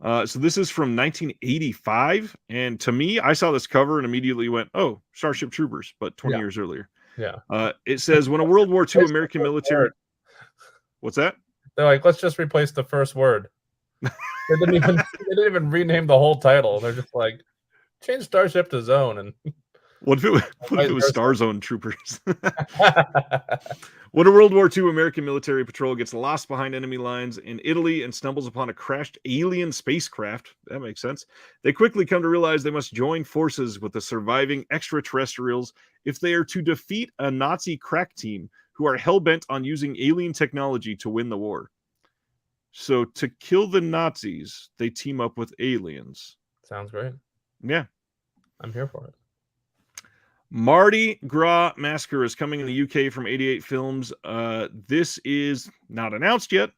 So this is from 1985, and to me, I saw this cover and immediately went, "Oh, Starship Troopers," but 20 years earlier. Yeah. It says when a World War II American military. What's that? They're like, let's just replace the first word. They didn't even rename the whole title. They're just like, change Starship to Zone, and What if it was Star Zone Troopers? When a World War II American military patrol gets lost behind enemy lines in Italy and stumbles upon a crashed alien spacecraft, that makes sense, they quickly come to realize they must join forces with the surviving extraterrestrials if they are to defeat a Nazi crack team who are hell-bent on using alien technology to win the war. So to kill the Nazis, they team up with aliens. Sounds great. Yeah. I'm here for it. Mardi Gras Massacre is coming in the UK from 88 Films. This is not announced yet,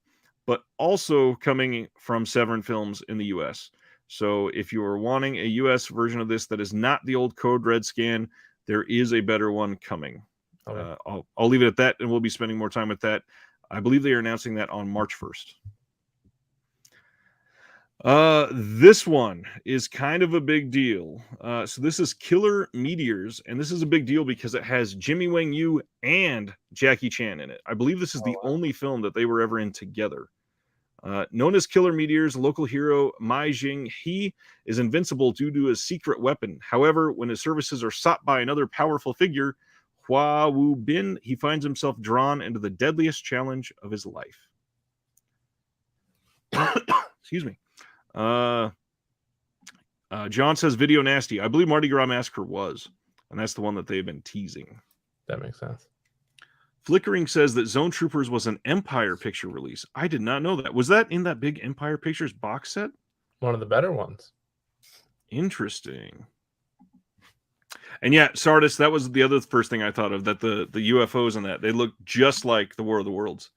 but also coming from Severin Films in the US. So if you are wanting a US version of this that is not the old Code Red scan, there is a better one coming. Okay. I'll leave it at that, and we'll be spending more time with that. I believe they are announcing that on March 1st. This one is kind of a big deal. So this is Killer Meteors, and this is a big deal because it has Jimmy Wang Yu and Jackie Chan in it. I believe this is the only film that they were ever in together. Known as Killer Meteors, local hero Mai Jing He is invincible due to his secret weapon. However, when his services are sought by another powerful figure, Hua Wu Bin, he finds himself drawn into the deadliest challenge of his life. Excuse me. John says video nasty. I believe Mardi Gras Massacre was, and that's the one that they've been teasing. That makes sense. Flickering says that Zone Troopers was an Empire Picture release. I did not know that. Was that in that big Empire Pictures box set? One of the better ones. Interesting. And yeah, Sardis, that was the other first thing I thought of, that the UFOs and that, they look just like the War of the Worlds.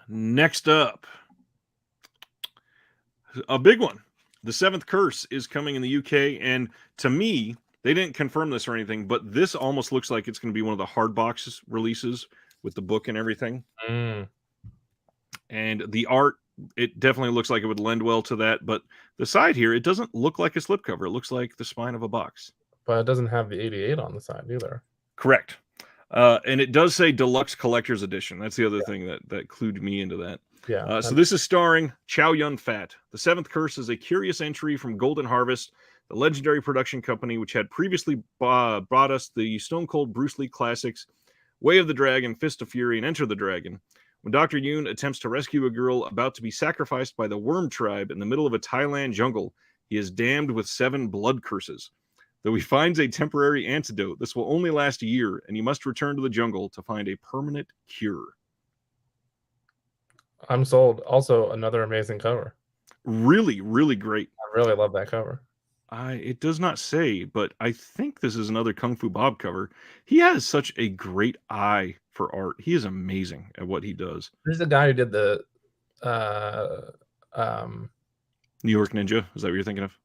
Next up, a big one. The Seventh Curse is coming in the UK, and to me, they didn't confirm this or anything, but this almost looks like it's going to be one of the hard box releases with the book and everything. And the art, it definitely looks like it would lend well to that, but the side here, it doesn't look like a slipcover. It looks like the spine of a box. But it doesn't have the 88 on the side either. Correct. And it does say Deluxe Collector's Edition. That's the other thing that clued me into that. Yeah. So this is starring Chow Yun-fat. The Seventh Curse is a curious entry from Golden Harvest, the legendary production company which had previously brought us the Stone Cold Bruce Lee classics, Way of the Dragon, Fist of Fury, and Enter the Dragon. When Dr. Yoon attempts to rescue a girl about to be sacrificed by the Worm Tribe in the middle of a Thailand jungle, he is damned with 7 blood curses. Though he finds a temporary antidote, this will only last a year, and he must return to the jungle to find a permanent cure. I'm sold. Also, another amazing cover. Really, really great. I really love that cover. It does not say, but I think this is another Kung Fu Bob cover. He has such a great eye for art. He is amazing at what he does. This is the guy who did the New York Ninja. Is that what you're thinking of?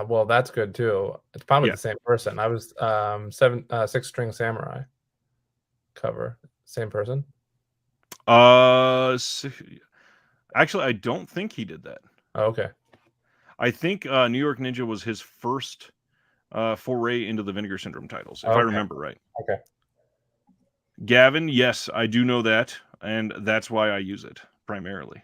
Well, that's good too. It's probably the same person. I was 6 String Samurai cover. Same person? Actually, I don't think he did that. Oh, okay. I think New York Ninja was his first foray into the Vinegar Syndrome titles, if I remember right. Okay. Gavin, yes, I do know that, and that's why I use it primarily.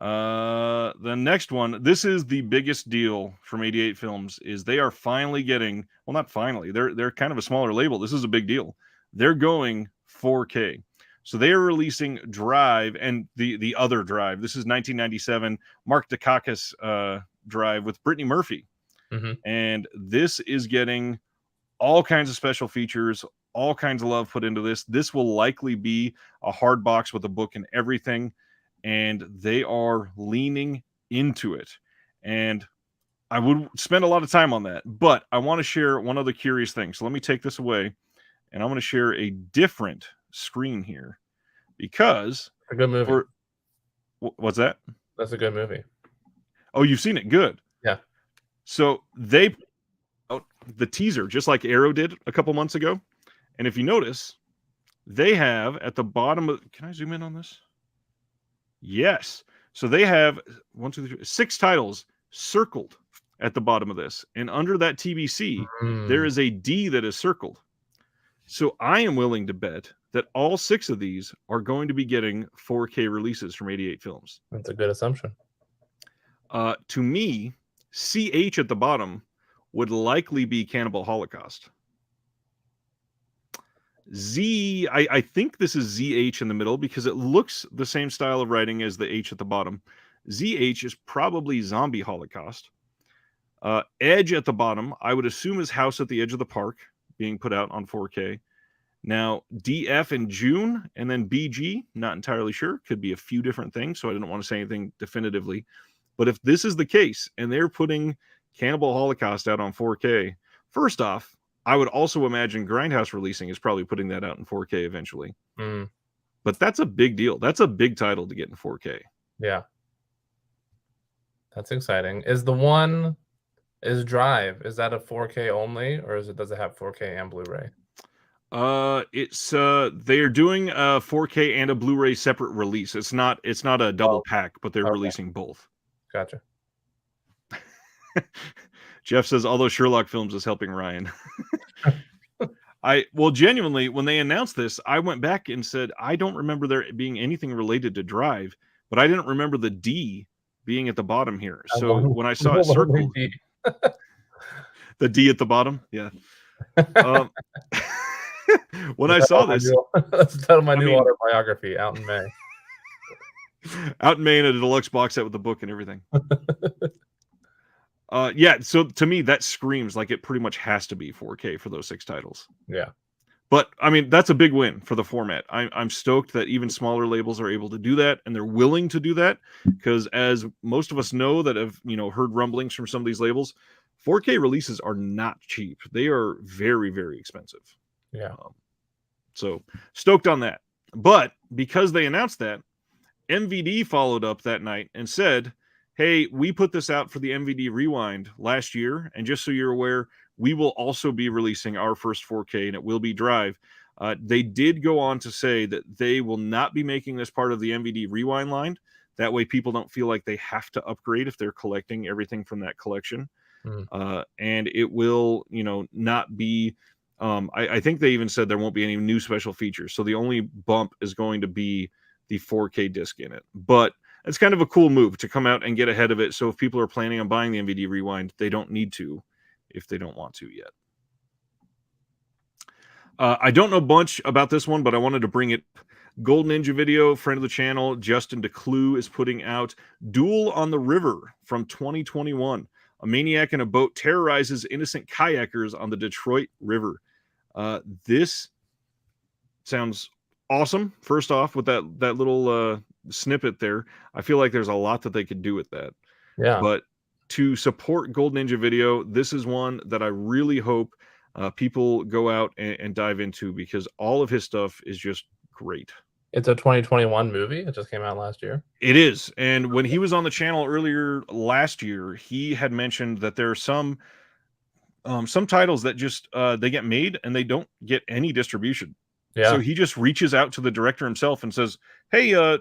The next one, this is the biggest deal from 88 Films, is they are finally getting, well, not finally, they're kind of a smaller label. This is a big deal. They're going 4K. So they are releasing Drive and the other Drive. This is 1997 Mark Dacakis Drive with Brittany Murphy. Mm-hmm. And this is getting all kinds of special features, all kinds of love put into this. This will likely be a hard box with a book and everything. And they are leaning into it. And I would spend a lot of time on that. But I want to share one other curious thing. So let me take this away. And I'm going to share a different screen here. Because a good movie. What's that? That's a good movie. Oh, you've seen it? Good. Yeah. So they out the teaser, just like Arrow did a couple months ago. And if you notice, they have at the bottom of, can I zoom in on this? Yes. So they have 6 titles circled at the bottom of this. And under that TBC, there is a D that is circled. So I am willing to bet that all 6 of these are going to be getting 4K releases from 88 Films. That's a good assumption. To me, CH at the bottom would likely be Cannibal Holocaust. Z, I think this is ZH in the middle because it looks the same style of writing as the H at the bottom. ZH is probably Zombie Holocaust. Edge at the bottom, I would assume is House at the Edge of the Park being put out on 4K. Now, DF in June, and then BG, not entirely sure. Could be a few different things, so I didn't want to say anything definitively. But if this is the case, and they're putting Cannibal Holocaust out on 4K, first off, I would also imagine Grindhouse Releasing is probably putting that out in 4K eventually. But that's a big deal. That's a big title to get in 4K. Yeah. That's exciting. Is Drive, is that a 4K only, or does it have 4K and Blu-ray? It's they are doing a 4K and a Blu-ray separate release. It's not a double pack, but they're releasing both. Gotcha. Jeff says, although Sherlock Films is helping Ryan. Genuinely, when they announced this, I went back and said, I don't remember there being anything related to Drive, but I didn't remember the D being at the bottom here. So when I saw it circled, the D at the bottom, yeah. When I saw this, that's the title of my new autobiography out in May. Out in May in a deluxe box set with the book and everything. Yeah, so to me, that screams like it pretty much has to be 4K for those 6 titles. Yeah. But, I mean, that's a big win for the format. I'm stoked that even smaller labels are able to do that, and they're willing to do that, because as most of us know that have, heard rumblings from some of these labels, 4K releases are not cheap. They are very, very expensive. Yeah. So, stoked on that. But, because they announced that, MVD followed up that night and said, hey, we put this out for the MVD Rewind last year, and just so you're aware, we will also be releasing our first 4K, and it will be Drive. They did go on to say that they will not be making this part of the MVD Rewind line. That way people don't feel like they have to upgrade if they're collecting everything from that collection. And it will, not be... I think they even said there won't be any new special features. So the only bump is going to be the 4K disc in it. But it's kind of a cool move to come out and get ahead of it. So if people are planning on buying the MVD Rewind, they don't need to if they don't want to yet. I don't know much about this one, but I wanted to bring it. Golden Ninja Video, friend of the channel, Justin DeClue, is putting out Duel on the River from 2021. A maniac in a boat terrorizes innocent kayakers on the Detroit River. This sounds awesome. First off, with that little snippet there, I feel like there's a lot that they could do with that. Yeah. But to support Golden Ninja Video, this is one that I really hope people go out and dive into, because all of his stuff is just great. It's a 2021 movie. It just came out last year. It is. And when he was on the channel earlier last year, he had mentioned that there are some titles that just they get made and they don't get any distribution. Yeah. So he just reaches out to the director himself and says, hey,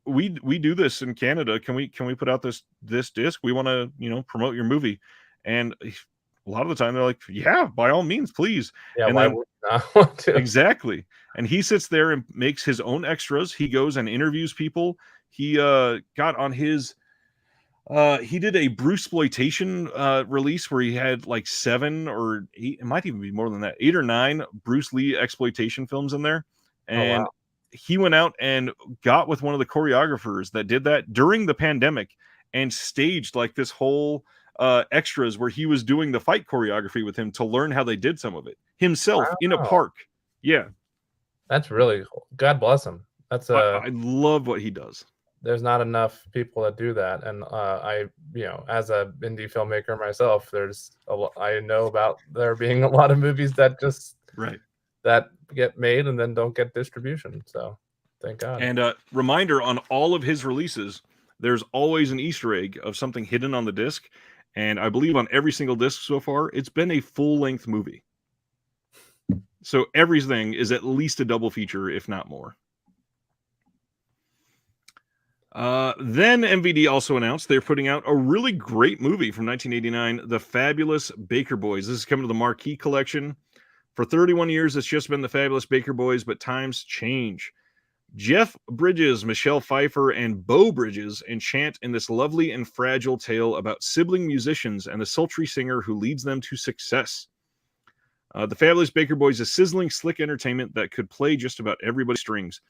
we do this in Canada. Can we put out this disc? We want to, promote your movie. And a lot of the time they're like, yeah, by all means, please. Yeah, and why then, would you not want to? Exactly. And he sits there and makes his own extras. He goes and interviews people. He got on his he did a Bruceploitation release where he had like 7 or 8, it might even be more than that, 8 or 9 Bruce Lee exploitation films in there. And he went out and got with one of the choreographers that did that during the pandemic and staged like this whole extras where he was doing the fight choreography with him to learn how they did some of it himself in a Wow. park. Yeah. That's really cool. God bless him. That's I love what he does. there's not enough people that do that, and as a indie filmmaker myself, I know about there being a lot of movies that just Right. that get made and then don't get distribution. So thank God. And reminder, on all of his releases, there's always an Easter egg of something hidden on the disc. And I believe on every single disc so far, it's been a full-length movie. So everything is at least a double feature, if not more. Then MVD also announced they're putting out a really great movie from 1989, The Fabulous Baker Boys. This is coming to the Marquee Collection. For 31 years, it's just been The Fabulous Baker Boys, but times change. Jeff Bridges, Michelle Pfeiffer, and Beau Bridges enchant in this lovely and fragile tale about sibling musicians and the sultry singer who leads them to success. The Fabulous Baker Boys is sizzling, slick entertainment that could play just about everybody's strings.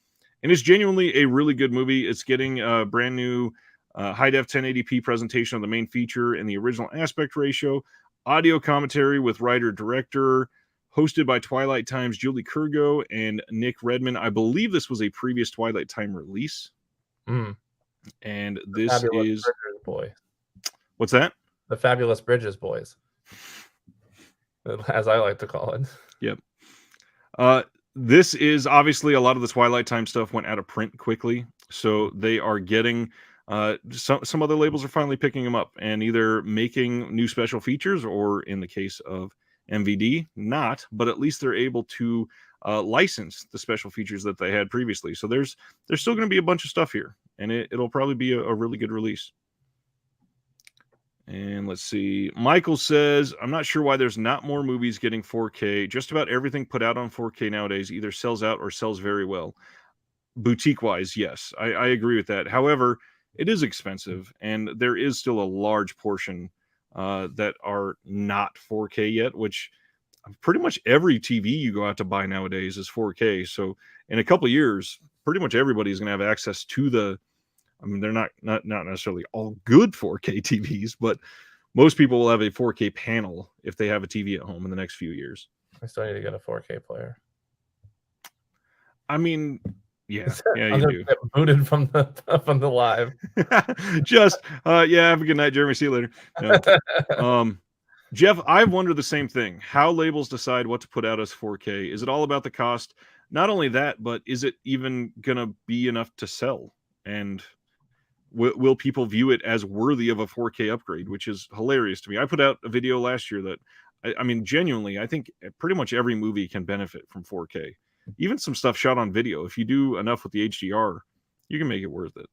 And it's genuinely a really good movie. It's getting a brand new high-def 1080p presentation of the main feature and the original aspect ratio, audio commentary with writer-director, hosted by Twilight Time's Julie Kurgo and Nick Redman. I believe this was a previous Twilight Time release. Mm. And this is... Bridges Boy. What's that? The Fabulous Bridges Boys, as I like to call it. Yep. This is obviously a lot of the Twilight Time stuff went out of print quickly, so they are getting some other labels are finally picking them up and either making new special features, or in the case of MVD, not, but at least they're able to license the special features that they had previously. So there's still going to be a bunch of stuff here, and it'll probably be a really good release. And let's see. Michael says, I'm not sure why there's not more movies getting 4K. Just about everything put out on 4K nowadays either sells out or sells very well. Boutique-wise, yes, I agree with that. However, it is expensive, and there is still a large portion that are not 4K yet, which pretty much every TV you go out to buy nowadays is 4K. So in a couple of years, pretty much everybody's going to have access to the... I mean, they're not necessarily all good 4K TVs, but most people will have a 4K panel if they have a TV at home in the next few years. I still need to get a 4K player. I mean, yeah, I'm you do. Get booted from the live. Just have a good night, Jeremy. See you later. No. Jeff, I've wondered the same thing. How labels decide what to put out as 4K? Is it all about the cost? Not only that, but is it even gonna be enough to sell? And will people view it as worthy of a 4K upgrade, which is hilarious to me. I put out a video last year that, I mean, genuinely, I think pretty much every movie can benefit from 4K. Even some stuff shot on video. If you do enough with the HDR, you can make it worth it.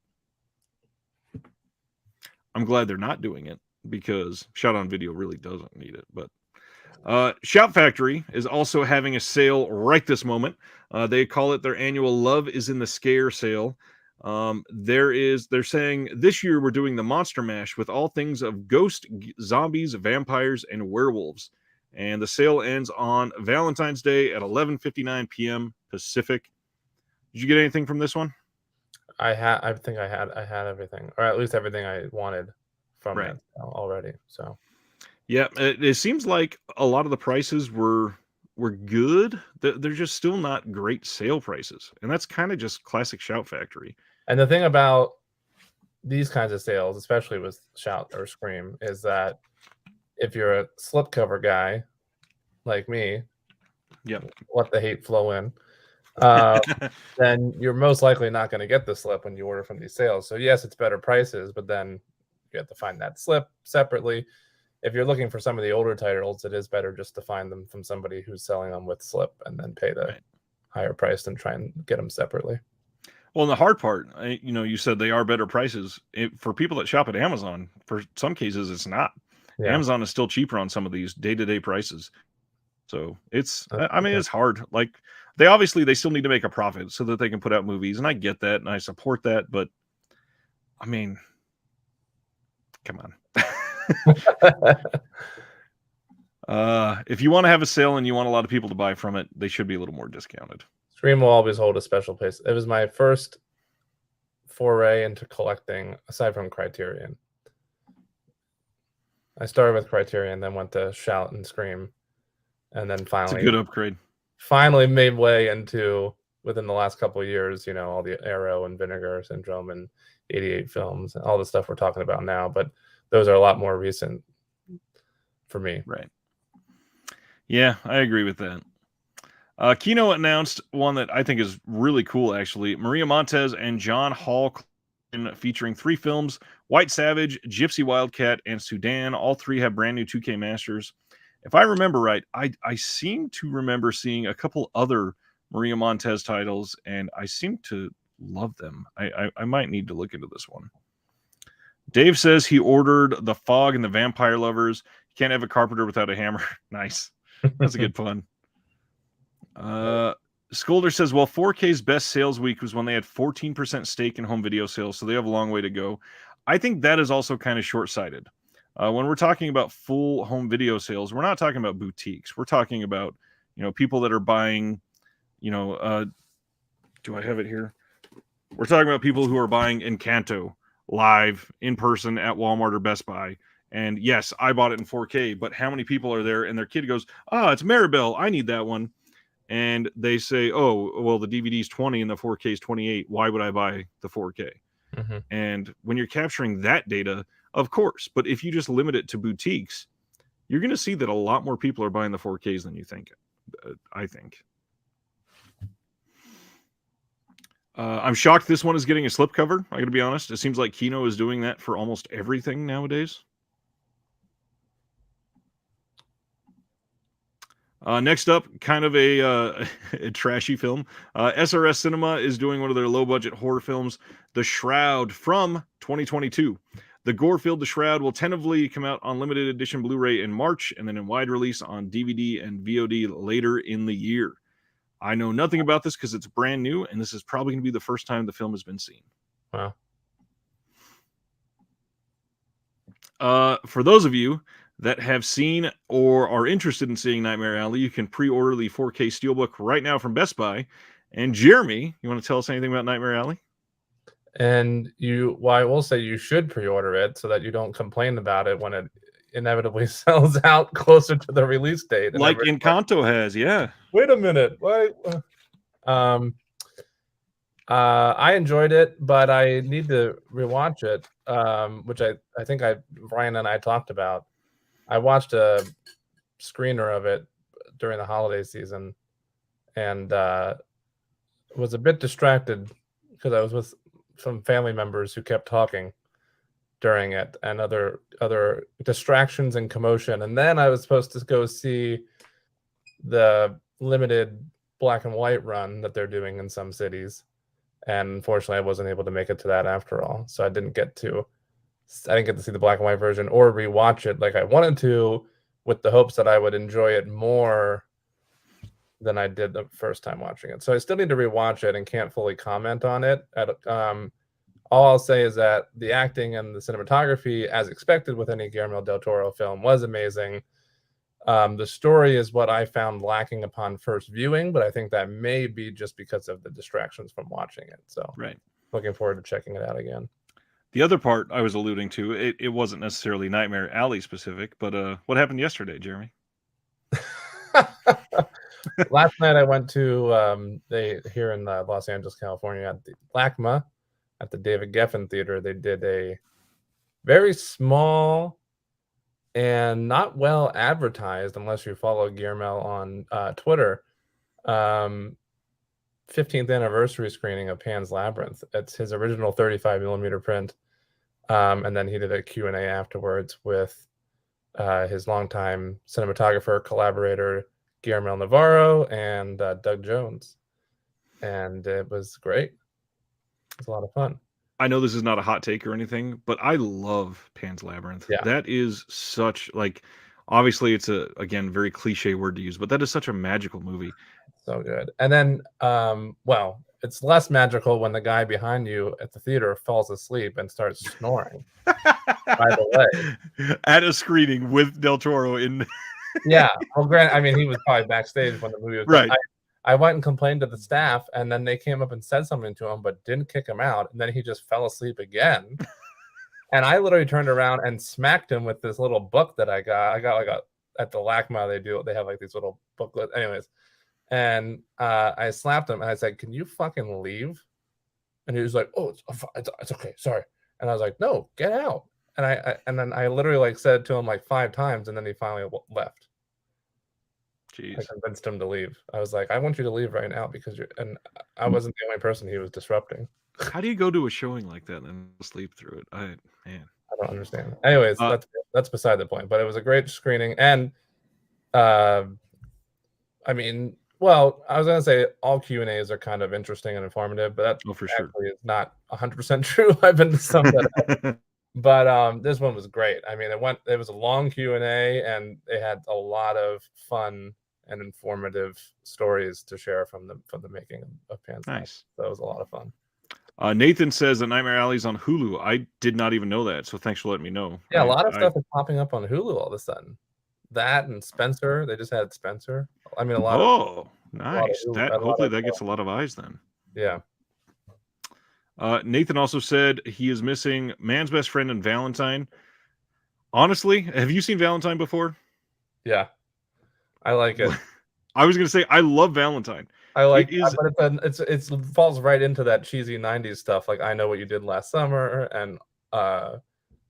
I'm glad they're not doing it, because shot on video really doesn't need it. But Shout Factory is also having a sale right this moment. They call it their annual Love is in the Scare sale. They're saying this year we're doing the Monster Mash with all things of ghosts, zombies, vampires, and werewolves. And the sale ends on Valentine's Day at 11:59 p.m. Pacific. Did you get anything from this one? I think I had everything, or at least everything I wanted from it already. So yeah, it seems like a lot of the prices were good. They're just still not great sale prices, and that's kind of just classic Shout Factory. And the thing about these kinds of sales, especially with Shout or Scream, is that if you're a slipcover guy like me, let the hate flow in, then you're most likely not going to get the slip when you order from these sales. So yes, it's better prices, but then you have to find that slip separately. If you're looking for some of the older titles, it is better just to find them from somebody who's selling them with slip and then pay the higher price than try and get them separately. Well, and the hard part, you said they are better prices. For people that shop at Amazon, for some cases, it's not. Yeah. Amazon is still cheaper on some of these day-to-day prices. So it's hard. Like, they still need to make a profit so that they can put out movies. And I get that and I support that. But I mean, come on. If you want to have a sale and you want a lot of people to buy from it, they should be a little more discounted. Scream will always hold a special place. It was my first foray into collecting, aside from Criterion. I started with Criterion, then went to Shout and Scream, and then It's a good upgrade. finally made way into, within the last couple of years, all the Arrow and Vinegar Syndrome and 88 films and all the stuff we're talking about now. But those are a lot more recent for me. Right. Yeah, I agree with that. Kino announced one that I think is really cool, actually. Maria Montez and John Hall, featuring 3 films: White Savage, Gypsy Wildcat, and Sudan. All 3 have brand new 2K masters. If I remember right, I seem to remember seeing a couple other Maria Montez titles, and I seem to love them. I might need to look into this one. Dave says he ordered The Fog and the Vampire Lovers. You can't have a carpenter without a hammer. Nice. That's a good pun. Scolder says, well, 4K's best sales week was when they had 14% stake in home video sales, so they have a long way to go. I think that is also kind of short-sighted. When we're talking about full home video sales, we're not talking about boutiques. We're talking about, people that are buying, do I have it here? We're talking about people who are buying Encanto live in person at Walmart or Best Buy. And yes, I bought it in 4K, but how many people are there? And their kid goes, it's Maribel. I need that one. And they say, oh, well, the DVD is 20 and the 4K is 28. Why would I buy the 4K? Mm-hmm. And when you're capturing that data, of course. But if you just limit it to boutiques, you're going to see that a lot more people are buying the 4Ks than you think, I think. I'm shocked this one is getting a slipcover. I got to be honest. It seems like Kino is doing that for almost everything nowadays. Next up, kind of a trashy film. SRS Cinema is doing one of their low-budget horror films, The Shroud, from 2022. The gore-filled The Shroud will tentatively come out on limited edition Blu-ray in March, and then in wide release on DVD and VOD later in the year. I know nothing about this because it's brand new, and this is probably going to be the first time the film has been seen. Wow. For those of you that have seen or are interested in seeing Nightmare Alley, you can pre-order the 4K Steelbook right now from Best Buy. And Jeremy, you want to tell us anything about Nightmare Alley? And I will say you should pre-order it so that you don't complain about it when it inevitably sells out closer to the release date. Like Encanto has, yeah. Wait a minute. Why? I enjoyed it, but I need to rewatch it, which I think Ryan and I talked about. I watched a screener of it during the holiday season and was a bit distracted because I was with some family members who kept talking during it and other distractions and commotion. And then I was supposed to go see the limited black and white run that they're doing in some cities. And unfortunately, I wasn't able to make it to that after all. So I didn't get to see the black and white version or rewatch it like I wanted to, with the hopes that I would enjoy it more than I did the first time watching it. So I still need to rewatch it and can't fully comment on it. All I'll say is that the acting and the cinematography, as expected with any Guillermo del Toro film, was amazing. The story is what I found lacking upon first viewing, but I think that may be just because of the distractions from watching it. So right, looking forward to checking it out again. The other part I was alluding to, it wasn't necessarily Nightmare Alley specific, but what happened yesterday, Jeremy? Last night I went to here in Los Angeles, California, at the LACMA, at the David Geffen Theater. They did a very small and not well advertised, unless you follow Guillermo on Twitter, 15th anniversary screening of Pan's Labyrinth. It's his original 35 millimeter print. And then he did a Q&A afterwards with his longtime cinematographer, collaborator, Guillermo Navarro, and Doug Jones. And it was great. It was a lot of fun. I know this is not a hot take or anything, but I love Pan's Labyrinth. Yeah. That is such, obviously it's a, again, very cliche word to use, but that is such a magical movie. So good. And then, well, it's less magical when the guy behind you at the theater falls asleep and starts snoring. By the way, at a screening with Del Toro in. Yeah. Well, Grant, I mean, he was probably backstage when the movie was right. done. I went and complained to the staff, and then they came up and said something to him, but didn't kick him out. And then he just fell asleep again. And I literally turned around and smacked him with this little book that I got. I got like at the LACMA, they have like these little booklets. Anyways, and I slapped him and I said, "Can you fucking leave?" And he was like, "Oh, it's okay, sorry." And I was like, "No, get out." And then I literally like said to him like 5 times, and then he finally left. Jeez. I convinced him to leave. I was like, "I want you to leave right now because you're." And I wasn't the only person he was disrupting. How do you go to a showing like that and then sleep through it? I don't understand. Anyways, that's beside the point. But it was a great screening, and I mean, well, I was gonna say all Q&As are kind of interesting and informative, but that for sure is not 100% true. I've been to some that but this one was great. I mean, it was a long Q&A, and they had a lot of fun and informative stories to share from the making of Pan's Labyrinth. Nice. So it was a lot of fun. Nathan says that Nightmare Alley is on Hulu. I did not even know that, so thanks for letting me know. Yeah, a lot of stuff is popping up on Hulu all of a sudden. That and Spencer, they just had Spencer. I mean, a lot of. Oh, nice. Hopefully that gets a lot of eyes then. Yeah. Nathan also said he is missing Man's Best Friend and Valentine. Honestly, have you seen Valentine before? Yeah, I like it. I was gonna say I love Valentine. I like it, but it falls right into that cheesy '90s stuff, like I Know What You Did Last Summer and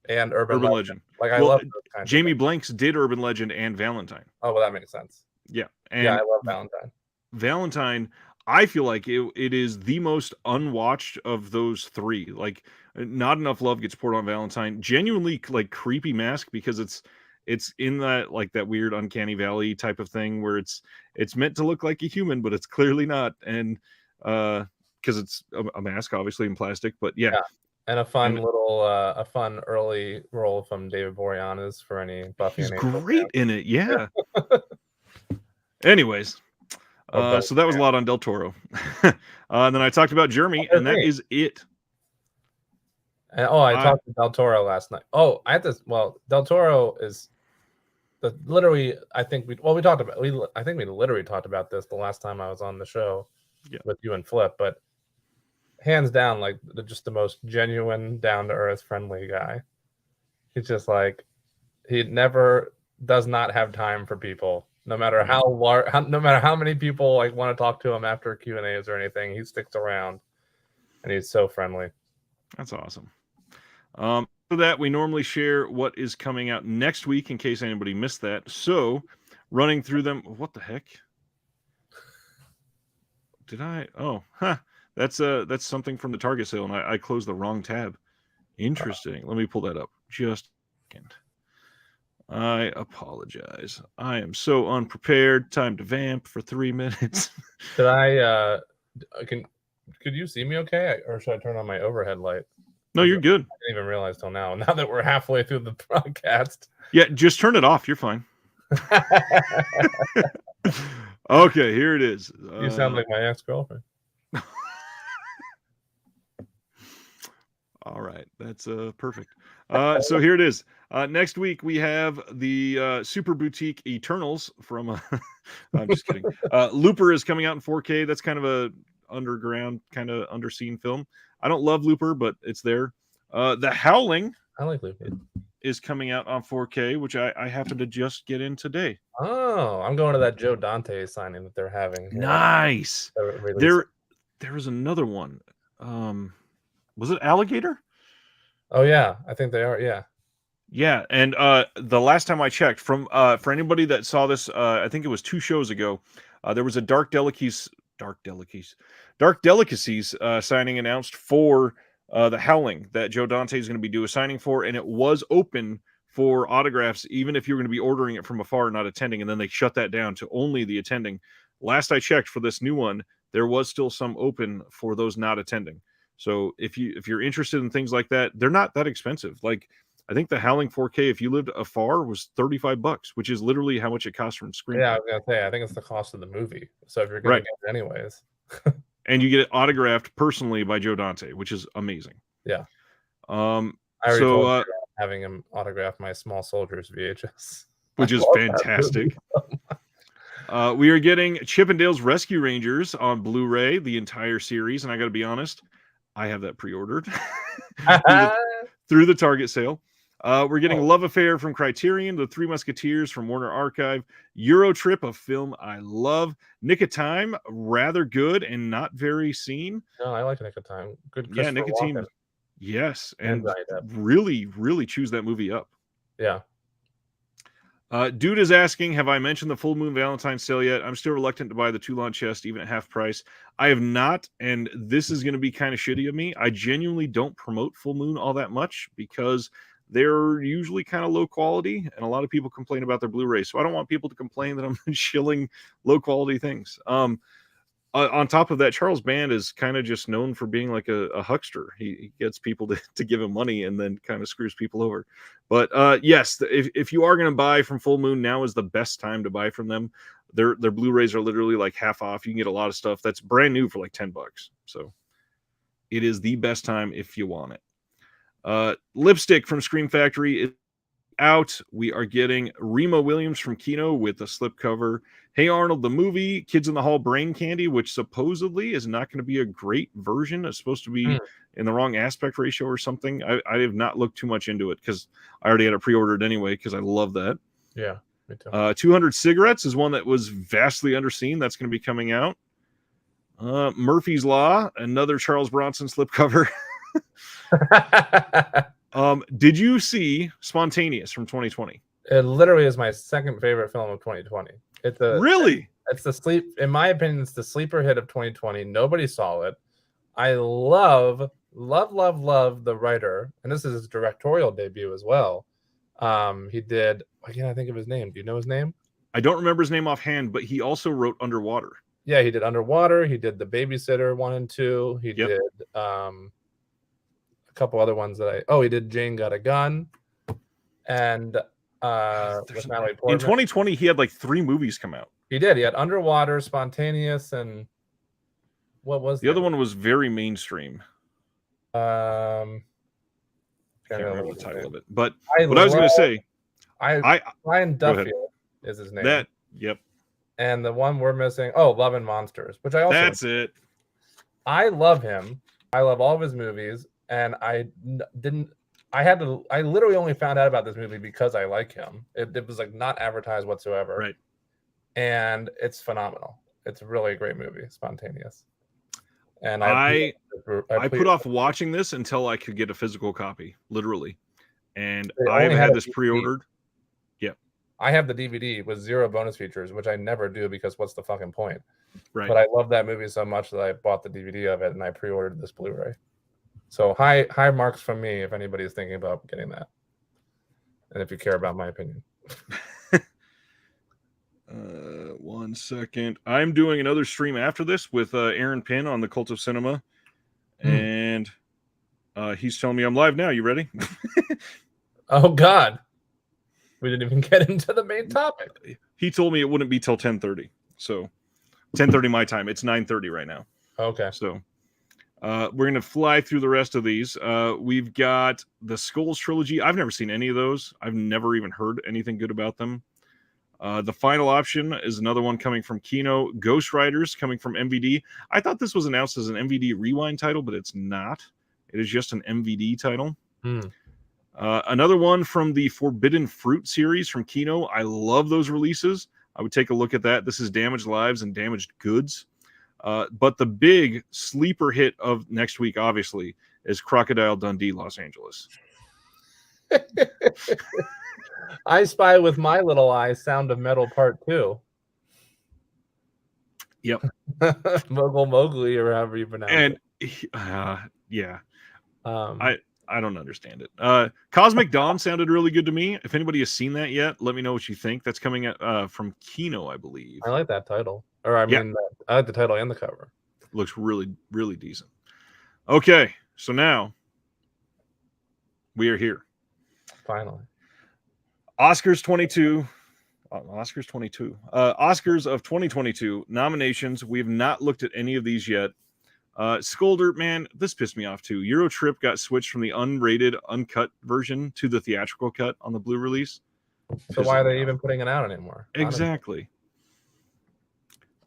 Urban Legend. Like I love those kinds Jamie Blanks did Urban Legend and Valentine. Oh, well, that makes sense. Yeah, and I love Valentine. Valentine, I feel like it is the most unwatched of those 3. Like, not enough love gets poured on Valentine. Genuinely, like, creepy mask because it's in that, like, that weird uncanny valley type of thing where it's meant to look like a human, but it's clearly not. And because it's a mask, obviously, in plastic. But yeah. And a fun early role from David Boreanaz for any Buffy. He's great in it, yeah. Anyways, so that was a lot on Del Toro. And then I talked about Jeremy, and that is it. And, I talked to Del Toro last night. Oh, I had this. Well, Del Toro is literally. I think we talked about. I think we literally talked about this the last time I was on the show with you and Flip. But hands down, like just the most genuine, down to earth, friendly guy. He's just like he never does not have time for people. No matter no matter how many people like want to talk to him after Q&As or anything, he sticks around, and he's so friendly. That's awesome. For that, we normally share what is coming out next week in case anybody missed that. So, running through them, what the heck? Did I? Oh, that's something from the Target sale, and I closed the wrong tab. Interesting. Let me pull that up just a second. I apologize. I am so unprepared. Time to vamp for 3 minutes. Did I? Could you see me okay, or should I turn on my overhead light? No, you're good. I didn't even realize till now. Now that we're halfway through the broadcast. Yeah, just turn it off. You're fine. Okay, here it is. You sound like my ex-girlfriend. All right, that's perfect. So here it is. Next week we have the Super Boutique Eternals from. I'm just kidding. Looper is coming out in 4K. That's kind of a underground, kind of underseen film. I don't love Looper, but it's there. The Howling. I like Looper. Is coming out on 4K, which I happened to just get in today. Oh, I'm going to that Joe Dante signing that they're having. Nice. There was another one. Was it Alligator? Oh yeah, I think they are. Yeah. Yeah, and the last time I checked, for anybody that saw this, I think it was 2 shows ago, there was a Dark Delicacies signing announced for the Howling that Joe Dante is going to be doing a signing for, and it was open for autographs, even if you're going to be ordering it from afar, not attending, and then they shut that down to only the attending. Last I checked for this new one, there was still some open for those not attending. So if you're interested in things like that, they're not that expensive. Like I think the Howling 4K, if you lived afar, was $35, which is literally how much it costs from screen. Yeah, I was gonna say, I think it's the cost of the movie. So if you're gonna get it anyways. And you get it autographed personally by Joe Dante, which is amazing. Yeah. I already told you having him autograph my Small Soldiers VHS. Which is fantastic. We are getting Chippendales Rescue Rangers on Blu-ray, the entire series, and I got to be honest, I have that pre-ordered through the Target sale. We're getting Love Affair from Criterion, The Three Musketeers from Warner Archive, Euro Trip, a film I love, Nick of Time, rather good and not very seen. No, I like Nick of Time. Good. Yeah, Nick of Time. Yes, and really, really choose that movie up. Yeah. Dude is asking, have I mentioned the Full Moon Valentine sale yet? I'm still reluctant to buy the 2-launch chest, even at half price. I have not, and this is going to be kind of shitty of me. I genuinely don't promote Full Moon all that much because they're usually kind of low quality, and a lot of people complain about their Blu-ray, so I don't want people to complain that I'm shilling low quality things. On top of that, Charles Band is kind of just known for being like a huckster. He gets people to give him money and then kind of screws people over. But yes, if you are going to buy from Full Moon, now is the best time to buy from them. Their Blu-rays are literally like half off. You can get a lot of stuff that's brand new for like $10. So it is the best time if you want it. Lipstick from Scream Factory is out. We are getting Remo Williams from Kino with a slipcover. Hey Arnold, the movie, Kids in the Hall Brain Candy, which supposedly is not going to be a great version. It's supposed to be in the wrong aspect ratio or something. I have not looked too much into it because I already had it pre-ordered anyway because I love that. Yeah, me too. 200 Cigarettes is one that was vastly underseen. That's going to be coming out. Murphy's Law, another Charles Bronson slipcover. Did you see Spontaneous from 2020? It literally is my second favorite film of 2020. It's the sleep. In my opinion, it's the sleeper hit of 2020. Nobody saw it. I love the writer, and this is his directorial debut as well. He did. Why can't I think of his name? Do you know his name? I don't remember his name offhand, but he also wrote Underwater. Yeah, he did Underwater. He did The Babysitter 1 and 2. He did a couple other ones that he did Jane Got a Gun, and with Natalie Portman. In 2020 he had like 3 movies come out. He did. He had Underwater, Spontaneous, and what was the other one? Was very mainstream. Can't remember the title of it, but what I was going to say, Ryan Duffield is his name. Yep. And the one we're missing, Love and Monsters, which I also that's it. I love him. I love all of his movies, and I literally only found out about this movie because I like him. It was like not advertised whatsoever. Right. And it's phenomenal. It's really a great movie, Spontaneous. And I put off watching this until I could get a physical copy, literally. And I've had this pre-ordered. Yeah. I have the DVD with 0 bonus features, which I never do because what's the fucking point? Right. But I love that movie so much that I bought the DVD of it and I pre-ordered this Blu-ray. So high marks from me if anybody's thinking about getting that. And if you care about my opinion. 1 second. I'm doing another stream after this with Aaron Pinn on the Cult of Cinema. And he's telling me I'm live now. You ready? Oh, God. We didn't even get into the main topic. He told me it wouldn't be till 10:30. So 10:30 my time. It's 9:30 right now. Okay. So we're going to fly through the rest of these. We've got the Skulls trilogy. I've never seen any of those. I've never even heard anything good about them. The Final Option is another one coming from Kino. Ghost Riders coming from MVD. I thought this was announced as an MVD Rewind title, but it's not. It is just an MVD title. Another one from the Forbidden Fruit series from Kino. I love those releases. I would take a look at that. This is Damaged Lives and Damaged Goods. But the big sleeper hit of next week, obviously, is Crocodile Dundee Los Angeles. I Spy with My Little Eye, Sound of Metal Part 2. Yep. Mogul Mowgli, or however you pronounce it. Yeah. I don't understand it. Cosmic Dawn sounded really good to me. If anybody has seen that yet, let me know what you think. That's coming from Kino, I believe. I like that title. Or I mean, I like the title and the cover. Looks really, really decent. Okay, so now we are here. Finally. Oscars 22. Oscars of 2022 nominations. We have not looked at any of these yet. Skolder, man, this pissed me off too. Euro Trip got switched from the unrated, uncut version to the theatrical cut on the Blue release. So why are they even putting it out anymore? Exactly.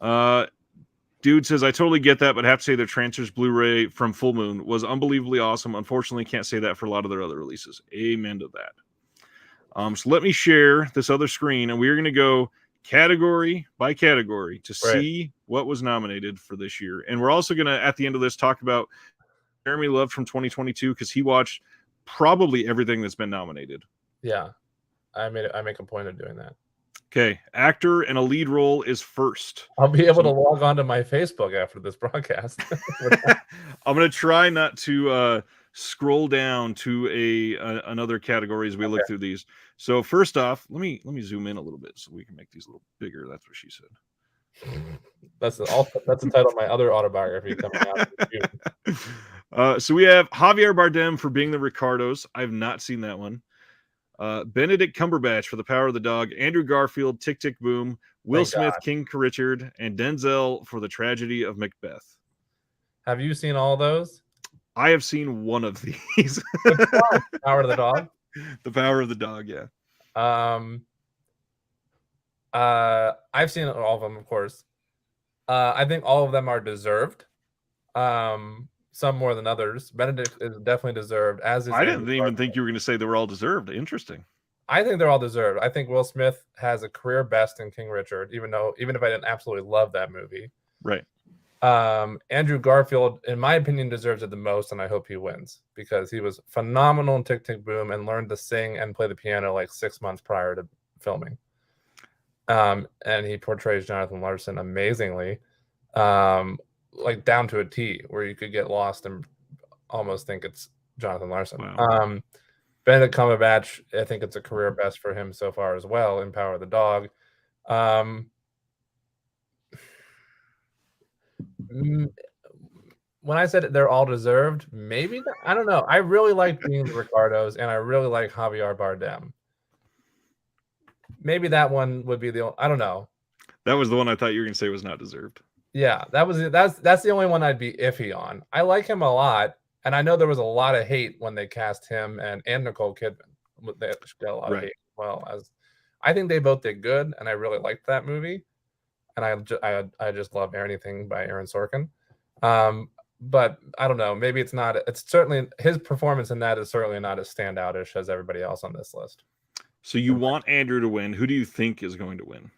Dude says, I totally get that, but have to say their Transfers Blu-ray from Full Moon was unbelievably awesome. Unfortunately, can't say that for a lot of their other releases. Amen to that. So let me share this other screen, and we're going to go category by category to see what was nominated for this year. And we're also going to, at the end of this, talk about Jeremy loved from 2022 because he watched probably everything that's been nominated. Yeah, I make a point of doing that. Okay, actor in a lead role is first. I'll be able to log on to my Facebook after this broadcast. I'm going to try not to scroll down to another category as we look through these. So first off, let me zoom in a little bit so we can make these a little bigger. That's what she said. That's the title of my other autobiography coming out in June. So we have Javier Bardem for Being the Ricardos. I've not seen that one. Benedict Cumberbatch for The Power of the Dog, Andrew Garfield, Tick, Tick, Boom, Will Smith, King Richard, and Denzel for The Tragedy of Macbeth. Have you seen all those? I have seen one of these. Power of the Dog? The Power of the Dog, yeah. I've seen all of them, of course. I think all of them are deserved. Some more than others. Benedict is definitely deserved, as is I didn't even think you were going to say they were all deserved. Interesting. I think they're all deserved. I think Will Smith has a career best in King Richard, even if I didn't absolutely love that movie. Right. Andrew Garfield, in my opinion, deserves it the most, and I hope he wins because he was phenomenal in Tick, Tick, Boom and learned to sing and play the piano like 6 months prior to filming. And he portrays Jonathan Larson amazingly. Like down to a T, where you could get lost and almost think it's Jonathan Larson. Wow. Benedict Cumberbatch, I think it's a career best for him so far as well in Power of the Dog. When I said they're all deserved, maybe I don't know. I really like Being the Ricardos, and I really like Javier Bardem. Maybe that one would be I don't know. That was the one I thought you were going to say was not deserved. Yeah, that's the only one I'd be iffy on. I like him a lot, and I know there was a lot of hate when they cast him and Nicole Kidman. They got a lot of hate as well. As I think they both did good, and I really liked that movie. And I just love anything by Aaron Sorkin. But I don't know. Maybe it's not. It's certainly his performance in that is certainly not as standoutish as everybody else on this list. So you want Andrew to win. Who do you think is going to win?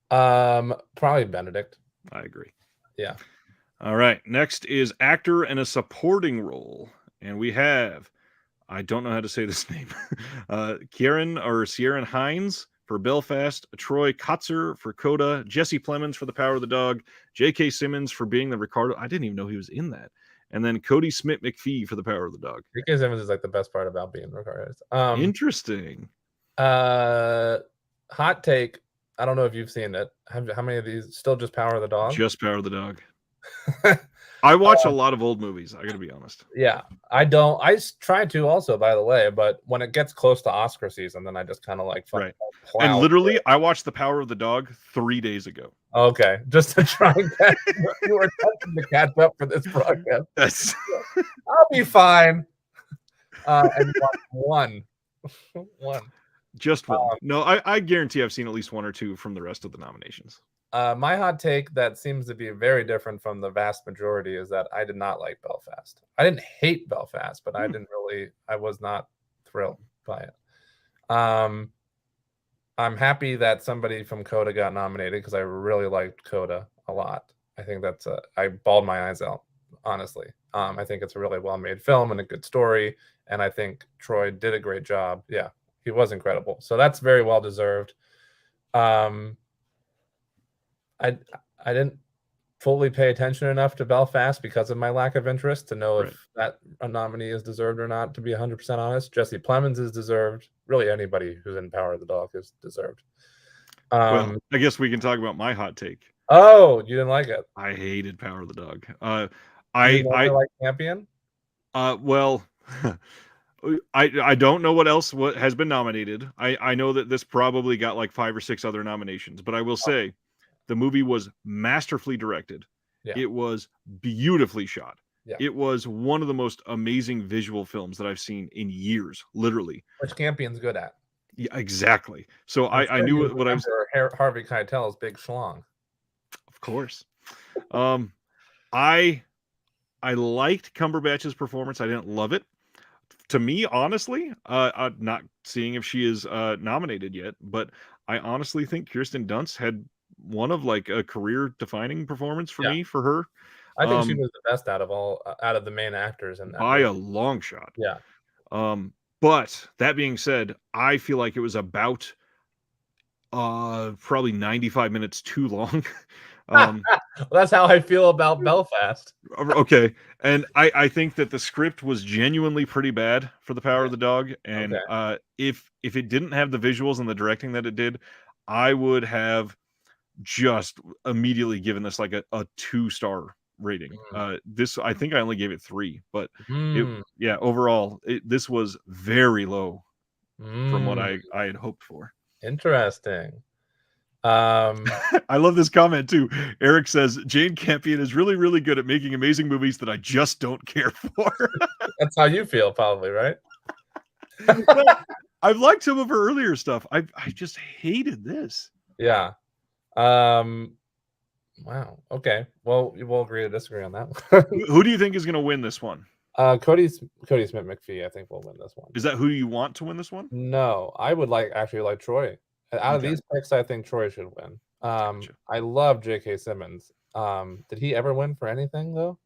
Probably Benedict. I agree. Yeah. All right. Next is actor in a supporting role. And we have, I don't know how to say this name, Ciarán Hinds for Belfast, Troy Kotsur for Coda, Jesse Plemons for The Power of the Dog, J.K. Simmons for Being the Ricardo. I didn't even know he was in that. And then Cody Smith McPhee for The Power of the Dog. J.K. Simmons is like the best part about Being the Ricardo. Interesting. Hot take. I don't know if you've seen it. How many of these still just Power of the Dog? Just Power of the Dog. I watch a lot of old movies. I got to be honest. Yeah, I don't. I try to also, by the way, but when it gets close to Oscar season, then I just kind of like And literally, I watched The Power of the Dog 3 days ago. Okay, just to try and catch. You were attempting to catch up for this broadcast. I'll be fine. And one. Just one. No, I guarantee I've seen at least one or two from the rest of the nominations. My hot take that seems to be very different from the vast majority is that I did not like Belfast. I didn't hate Belfast, but I was not thrilled by it. I'm happy that somebody from Coda got nominated because I really liked Coda a lot. I think I bawled my eyes out, honestly. I think it's a really well-made film and a good story, and I think Troy did a great job. Yeah, he was incredible. So that's very well deserved. I didn't fully pay attention enough to Belfast because of my lack of interest to know if that nominee is deserved or not, to be 100% honest. Jesse Plemons is deserved. Really anybody who's in Power of the Dog is deserved. Well, I guess we can talk about my hot take. Oh, you didn't like it? I hated Power of the Dog. I like Champion? Well, I don't know what has been nominated. I know that this probably got like 5 or 6 other nominations, but I will say the movie was masterfully directed. Yeah. It was beautifully shot. Yeah. It was one of the most amazing visual films that I've seen in years, literally. Which Campion's good at. Yeah, exactly. So I knew what I was. Harvey Keitel's Big Schlong. course. I liked Cumberbatch's performance. I didn't love it. To me, honestly, not seeing if she is nominated yet, but I honestly think Kirsten Dunst had one of like a career-defining performance for Yeah. me for her. I think she was the best out of the main actors in that By movie. a long shot. Yeah. But that being said, I feel like it was about probably 95 minutes too long. Well, that's how I feel about Belfast. Okay, and I think that the script was genuinely pretty bad for The Power of the Dog, and if it didn't have the visuals and the directing that it did, I would have just immediately given this like a 2-star rating. This, I think I only gave it 3, but overall this was very low from what I had hoped for. Interesting. I love this comment too. Eric says Jane Campion is really, really good at making amazing movies that I just don't care for. That's how you feel, probably, right? Well, I've liked some of her earlier stuff. I just hated this. Yeah. Wow. Okay. Well, we'll agree to disagree on that one. Who do you think is going to win this one? Cody Smith-McPhee, I think, will win this one. Is that who you want to win this one? No, I would actually like Troy. Out of these picks, I think Troy should win. Gotcha. I love J.K. Simmons. Did he ever win for anything though?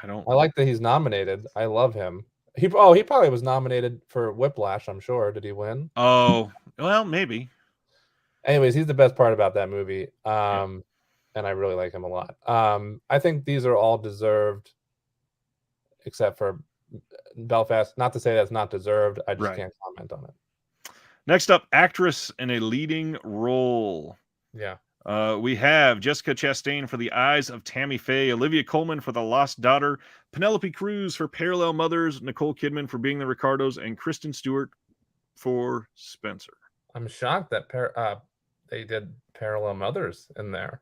I don't. I like that he's nominated. I love him. He probably was nominated for Whiplash, I'm sure. Did he win? Oh, well, maybe. Anyways, he's the best part about that movie. And I really like him a lot. I think these are all deserved, except for Belfast. Not to say that's not deserved. I just can't comment on it. Next up, actress in a leading role. Yeah. We have Jessica Chastain for The Eyes of Tammy Faye, Olivia Colman for The Lost Daughter, Penelope Cruz for Parallel Mothers, Nicole Kidman for Being the Ricardos, and Kristen Stewart for Spencer. I'm shocked that they did Parallel Mothers in there.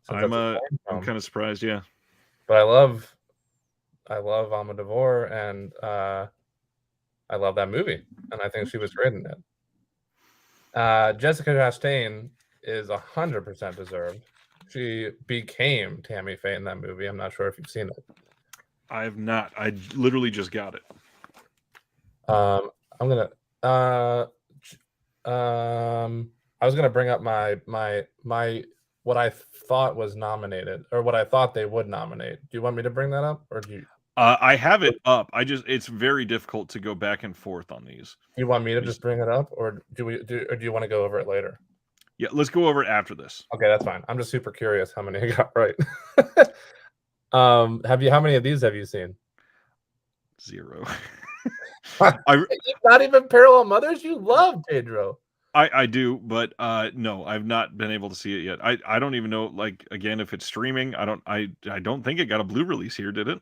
I'm kind of surprised, yeah. But I love Almodovar, and I love that movie, and I think she was great in it. Jessica Chastain is 100% deserved. She became Tammy Faye in that movie. I'm not sure if you've seen it. I have not. I literally just got it. I was gonna bring up my what I thought was nominated, or what I thought they would nominate. Do you want me to bring that up, or do you? I have it up. It's very difficult to go back and forth on these. You want me to just bring it up, or do you want to go over it later? Yeah, let's go over it after this. Okay, that's fine. I'm just super curious how many I got right. How many of these have you seen? 0. Not even Parallel Mothers? You love Pedro. I do, but no, I've not been able to see it yet. I don't even know, like, again, if it's streaming. I don't think it got a blue release here, did it?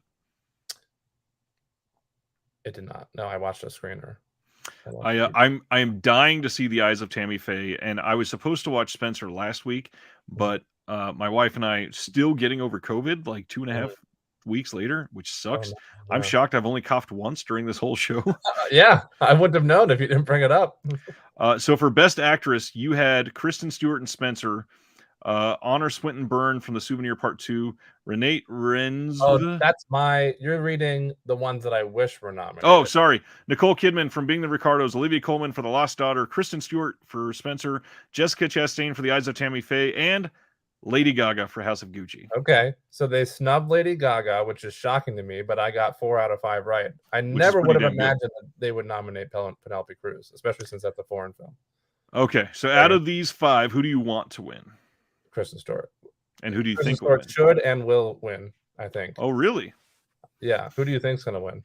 It did not. No, I watched a screener. I'm dying to see The Eyes of Tammy Faye, and I was supposed to watch Spencer last week, but my wife and I still getting over COVID like 2.5 weeks later, which sucks. I'm shocked I've only coughed once during this whole show. Yeah, I wouldn't have known if you didn't bring it up. So for Best Actress, you had Kristen Stewart and Spencer, Honor Swinton Byrne from The Souvenir Part 2, Renate Renz. Oh, you're reading the ones that I wish were nominated. Oh, sorry. Nicole Kidman from Being the Ricardos, Olivia Colman for The Lost Daughter, Kristen Stewart for Spencer, Jessica Chastain for The Eyes of Tammy Faye, and Lady Gaga for House of Gucci. Okay, so they snubbed Lady Gaga, which is shocking to me, but I got 4 out of 5 right. I never would have imagined that they would nominate Penelope Cruz, especially since that's a foreign film. Okay, so out of these 5, who do you want to win? Kristen Stewart. And who do you think will win? Should and will win, I think. Oh, really? Yeah. Who do you think's going to win?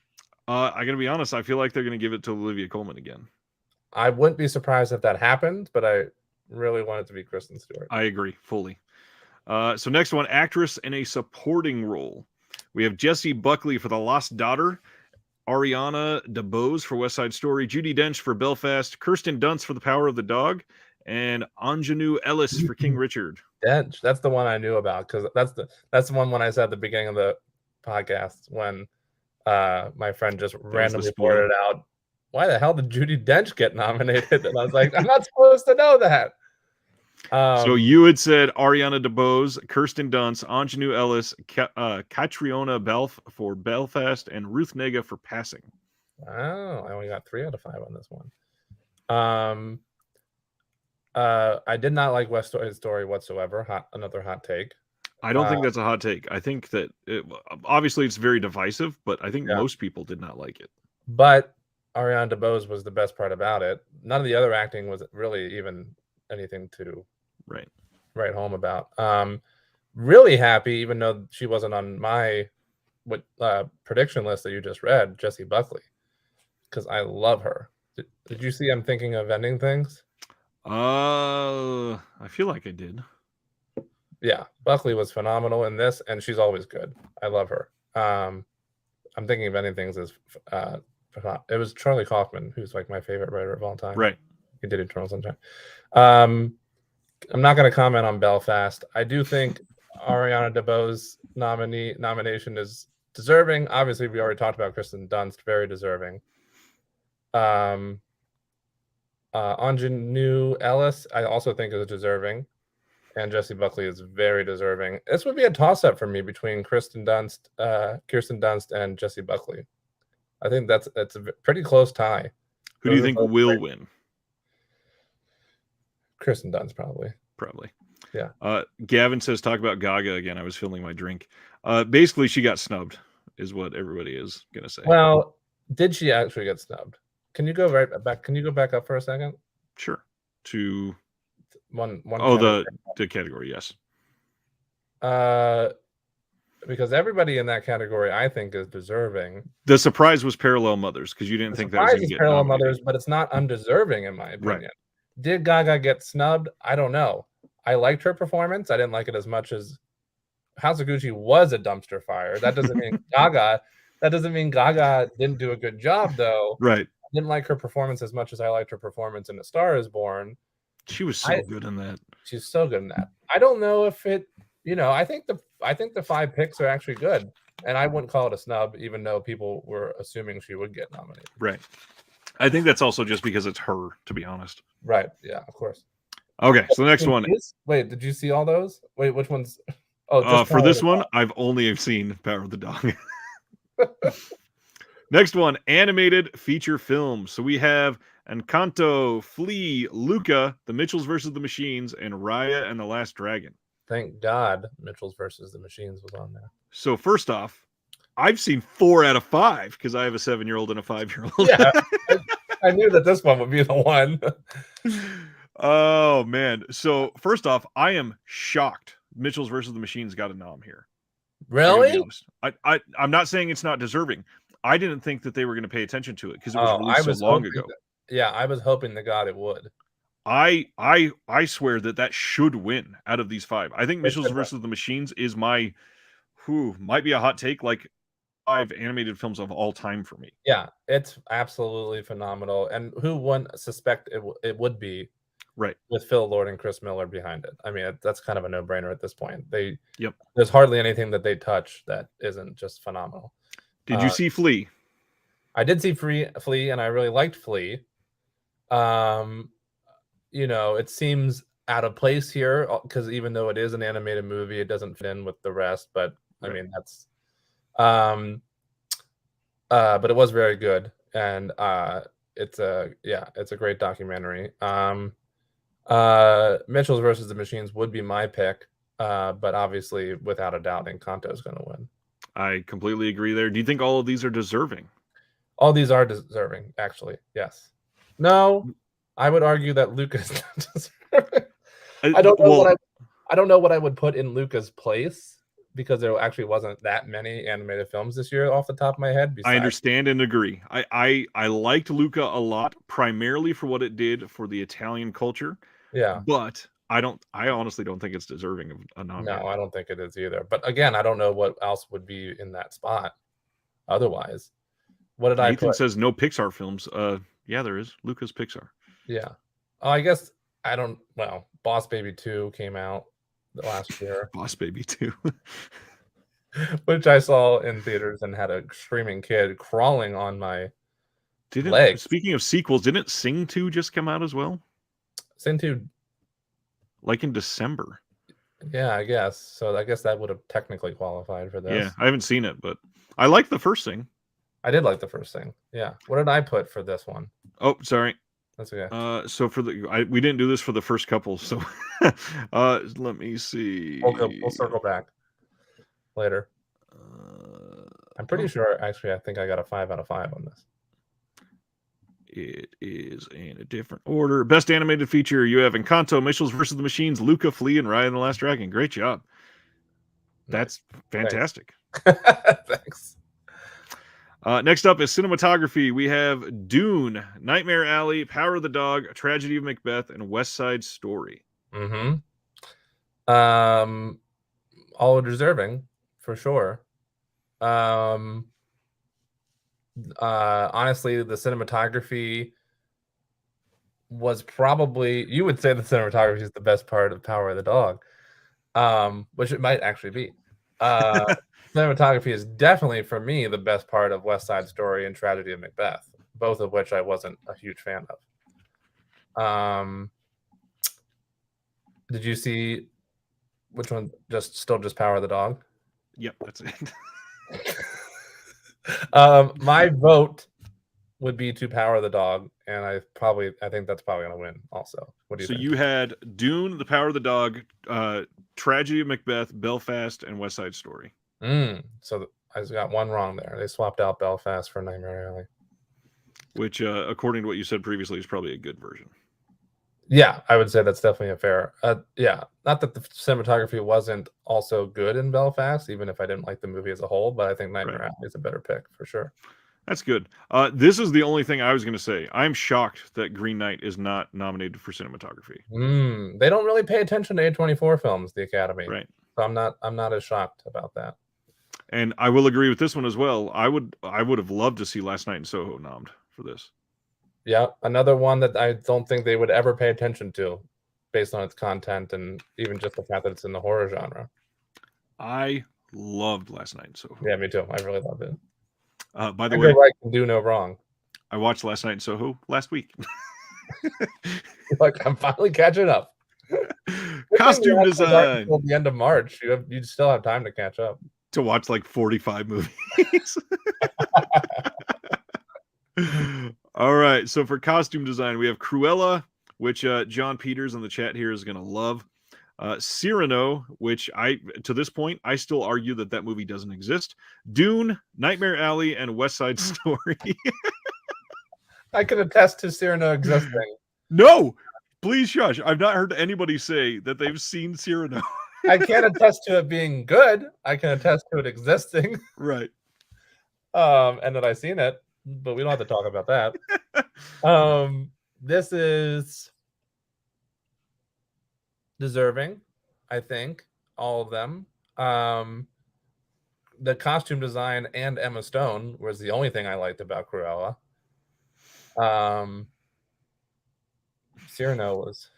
I got to be honest. I feel like they're going to give it to Olivia Colman again. I wouldn't be surprised if that happened, but I really want it to be Kristen Stewart. I agree fully. So next one, actress in a supporting role. We have Jessie Buckley for The Lost Daughter, Ariana DeBose for West Side Story, Judi Dench for Belfast, Kirsten Dunst for The Power of the Dog, and Anjanou Ellis for King Richard. Dench, that's the one I knew about, because that's the one when I said at the beginning of the podcast when my friend just randomly pointed out, why the hell did Judi Dench get nominated? And I was like, I'm not supposed to know that. So you had said Ariana DeBose, Kirsten Dunst, Ingenue Ellis, Catriona Balfe for Belfast, and Ruth Negga for Passing. Oh, I only got 3 out of 5 on this one. I did not like West Side Story whatsoever. Another hot take. I don't think that's a hot take. I think that obviously it's very divisive, but I think most people did not like it. But Ariana DeBose was the best part about it. None of the other acting was really even anything to write home about. Really happy, even though she wasn't on my prediction list that you just read, Jessie Buckley, because I love her. Did you see I'm Thinking of Ending Things? I feel like I did. Yeah, Buckley was phenomenal in this, and she's always good. I love her. I'm Thinking of Ending Things is it was Charlie Kaufman, who's like my favorite writer of all time. Right. He did Eternal Sunshine. I'm not going to comment on Belfast. I do think Ariana DeBose's nomination is deserving. Obviously, we already talked about Kristen Dunst, very deserving. Ingenue Ellis, I also think is deserving, and Jessie Buckley is very deserving. This would be a toss-up for me between Kirsten Dunst and Jessie Buckley. I think that's a pretty close tie. Who do you think will win? Kirsten Dunst, probably. Yeah. Gavin says, talk about Gaga again. I was filling my drink. Basically, she got snubbed, is what everybody is going to say. Well, did she actually get snubbed? Can you go back? Can you go back up for a second? Sure. To one. Oh, the category, yes. Because everybody in that category, I think, is deserving. The surprise was Parallel Mothers, because you didn't think that was going to get Parallel nominated. Mothers, but it's not undeserving in my opinion. Right. Did Gaga get snubbed? I don't know. I liked her performance. I didn't like it as much as House of Gucci was a dumpster fire. That doesn't mean Gaga. That doesn't mean Gaga didn't do a good job, though. Right. I didn't like her performance as much as I liked her performance in A Star Is Born. She was so good in that. She's so good in that. I don't know if it. I think the 5 picks are actually good, and I wouldn't call it a snub, even though people were assuming she would get nominated. Right. I think that's also just because it's her, to be honest. Right. Yeah. Of course. Okay. So the next one. Wait, did you see all those? Wait, which ones? Oh, for this one, I've only seen Power of the Dog. Next one, animated feature film. So we have Encanto, Flea, Luca, The Mitchells versus the Machines, and Raya and the Last Dragon. Thank God Mitchells versus the Machines was on there. So first off, I've seen 4 out of 5 because I have a 7-year-old and a 5-year-old. Yeah, I knew that this one would be the one. Oh, man. So first off, I am shocked Mitchells versus the Machines got a nom here. Really? I'm not saying it's not deserving. I didn't think that they were going to pay attention to it because it was released so long ago. I was hoping to God it would. I swear that should win out of these 5. I think Mitchells versus the Machines is might be a hot take, like 5 animated films of all time for me. Yeah, it's absolutely phenomenal. And who wouldn't suspect it would be, right, with Phil Lord and Chris Miller behind it? I mean, that's kind of a no-brainer at this point. Yep. There's hardly anything that they touch that isn't just phenomenal. Did you see Flea? I did see Flea, and I really liked Flea. It seems out of place here because even though it is an animated movie, it doesn't fit in with the rest. But I mean, that's but it was very good, and it's a great documentary. Mitchells versus the Machines would be my pick, but obviously, without a doubt, Encanto is going to win. I completely agree there. Do you think all of these are deserving? All these are deserving, actually. Yes. No, I would argue that Luca's not deserving. I don't know what I would put in Luca's place because there actually wasn't that many animated films this year off the top of my head. I understand and agree. I liked Luca a lot, primarily for what it did for the Italian culture. Yeah. But I honestly don't think it's deserving of a nomination. No, I don't think it is either. But again, I don't know what else would be in that spot otherwise. What did Nathan says no Pixar films. Yeah, there is. Luca's Pixar. Yeah. Oh, I guess I don't. Well, Boss Baby 2 came out last year. Boss Baby 2. Which I saw in theaters and had a screaming kid crawling on my legs. Speaking of sequels, didn't Sing 2 just come out as well? Sing 2. like in December. Yeah, I guess. So I guess that would have technically qualified for this. Yeah, I haven't seen it, but I like the first thing. I did like the first thing. Yeah. What did I put for this one? Oh, sorry. That's okay. So for we didn't do this for the first couple, so let me see. We'll circle back later. I'm pretty sure, actually, I think I got a 5 out of 5 on this. It is in a different order. Best animated feature, you have Encanto, Mitchells vs. the Machines, Luca, Flea, and Raya and the Last Dragon. Great job. That's fantastic. Thanks. Next up is cinematography. We have Dune, Nightmare Alley, Power of the Dog, Tragedy of Macbeth, and West Side Story. Mm-hmm. All deserving, for sure. Honestly, the cinematography was probably, you would say the cinematography is the best part of Power of the Dog, which it might actually be. Cinematography is definitely, for me, the best part of West Side Story and Tragedy of Macbeth, both of which I wasn't a huge fan of. Did you see which one? Just Power of the Dog? Yep, that's it. My vote would be to Power of the Dog, and I think that's probably gonna win also. What do you think? So you had Dune, The Power of the Dog, Tragedy of Macbeth, Belfast, and West Side Story. So I got one wrong there. They swapped out Belfast for Nightmare Alley, which, according to what you said previously, is probably a good version. Yeah, I would say that's definitely a fair. Yeah, not that the cinematography wasn't also good in Belfast, even if I didn't like the movie as a whole, but I think Nightmare Alley is a better pick for sure. That's good. This is the only thing I was going to say. I'm shocked that Green Knight is not nominated for cinematography. They don't really pay attention to A24 films, the Academy. Right. So I'm not as shocked about that. And I will agree with this one as well. I would have loved to see Last Night in Soho nommed for this. Yeah, another one that I don't think they would ever pay attention to based on its content and even just the fact that it's in the horror genre. I loved Last Night in Soho. Yeah, me too. I really loved it. By the way, right can do no wrong. I watched Last Night in Soho last week. Like, I'm finally catching up. Costume design. Until the end of March, you still have time to catch up. To watch like 45 movies. All right, so for costume design, we have Cruella, which John Peters in the chat here is going to love. Cyrano, which to this point, I still argue that movie doesn't exist. Dune, Nightmare Alley, and West Side Story. I can attest to Cyrano existing. No, please shush. I've not heard anybody say that they've seen Cyrano. I can't attest to it being good. I can attest to it existing. Right. And that I've seen it, but we don't have to talk about that. This is deserving, I think, all of them. The costume design and Emma Stone was the only thing I liked about Cruella. Cyrano was.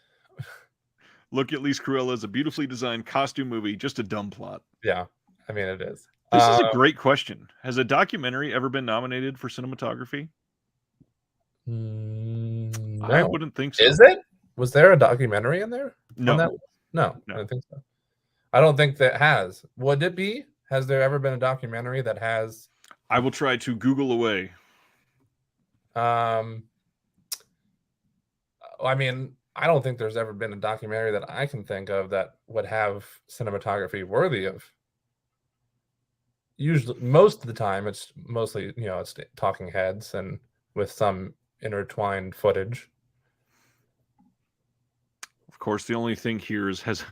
Look, at least Cruella is a beautifully designed costume movie, just a dumb plot. Yeah, I mean, it is. This is a great question. Has a documentary ever been nominated for cinematography? No. I wouldn't think so. Is it? Was there a documentary in there? No. No, I don't think so. I don't think that has. Would it be? Has there ever been a documentary that has? I will try to Google away. I mean, I don't think there's ever been a documentary that I can think of that would have cinematography worthy of. Usually, most of the time, it's mostly, it's talking heads and with some intertwined footage. Of course, the only thing here is has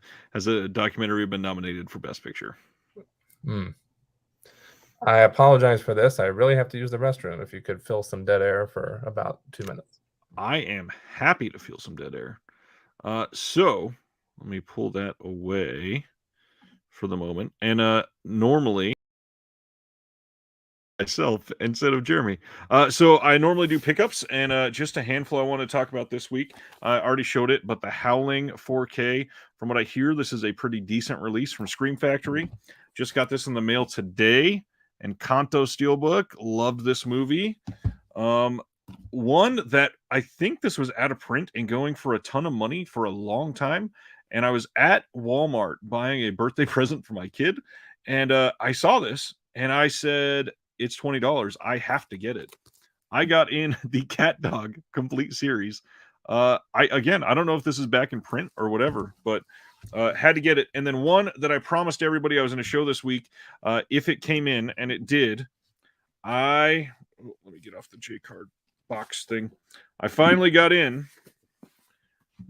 a documentary been nominated for Best Picture? I apologize for this. I really have to use the restroom. If you could fill some dead air for about 2 minutes. I am happy to feel some dead air. So let me pull that away for the moment. And normally myself instead of Jeremy. So I normally do pickups, and just a handful I want to talk about this week. I already showed it, but the Howling 4K, from what I hear, this is a pretty decent release from Scream Factory. Just got this in the mail today. And Kanto Steelbook, loved this movie. One that I think this was out of print and going for a ton of money for a long time, and I was at Walmart buying a birthday present for my kid, and I saw this, and I said, "It's $20. I have to get it." I got in the Cat Dog complete series. I don't know if this is back in print or whatever, but had to get it. And then one that I promised everybody I was going to show this week, if it came in, and it did. Let me get off the J card box thing. I finally got in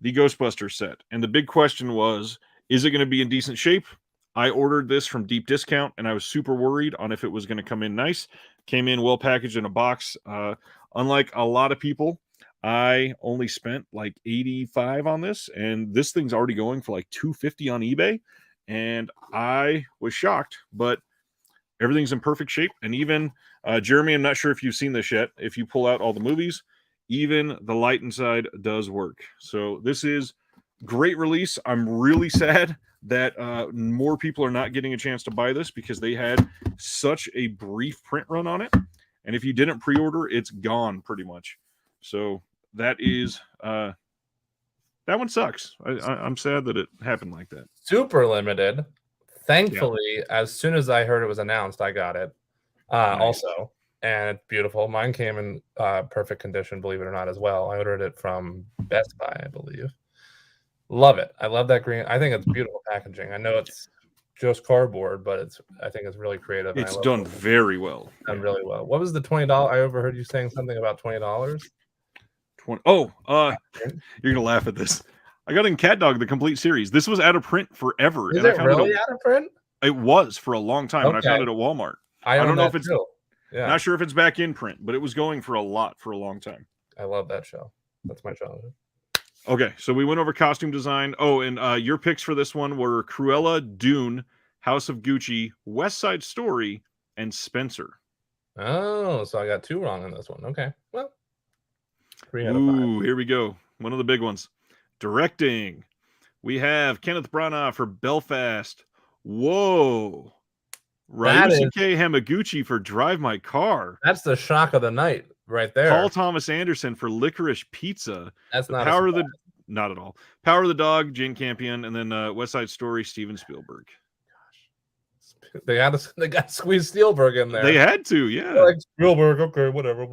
the Ghostbusters set, and the big question was, is it going to be in decent shape? I ordered this from deep discount, and I was super worried on if it was going to come in nice. Came in well packaged in a box. Unlike a lot of people, I only spent like $85 on this, and this thing's already going for like $250 on eBay. And I was shocked, but everything's in perfect shape. And even Jeremy, I'm not sure if you've seen this yet. If you pull out all the movies, even the light inside does work. So this is great release. I'm really sad that more people are not getting a chance to buy this because they had such a brief print run on it. And if you didn't pre-order, it's gone pretty much. So that is that one sucks. I'm sad that it happened like that. Super limited. Thankfully, as soon as I heard it was announced, I got it. Nice. Also, and it's beautiful. Mine came in perfect condition, believe it or not, as well. I ordered it from Best Buy, I believe. Love it. I love that green. I think it's beautiful packaging. I know it's just cardboard, but I think it's really creative. It's done very well. Done really well. What was the $20? I overheard you saying something about $20. You're gonna laugh at this. I got in Cat Dog the complete series. This was out of print forever. Is it really out of print? It was for a long time, and I found it at Walmart. I don't know if it's not sure if it's back in print, but it was going for a long time. I love that show. That's my childhood. Okay, so we went over costume design. Oh, and your picks for this one were Cruella, Dune, House of Gucci, West Side Story, and Spencer. Oh, so I got 2 wrong on this one. Okay, well, 3 out of 5. Ooh, here we go. One of the big ones. Directing. We have Kenneth Branagh for Belfast. Whoa. Ryusuke Hamaguchi for Drive My Car. That's the shock of the night right there. Paul Thomas Anderson for Licorice Pizza. That's not not at all. Power of the Dog, Jane Campion, and then West Side Story, Steven Spielberg. Gosh, they got squeeze Spielberg in there. They had to, yeah. Like Spielberg, okay, whatever.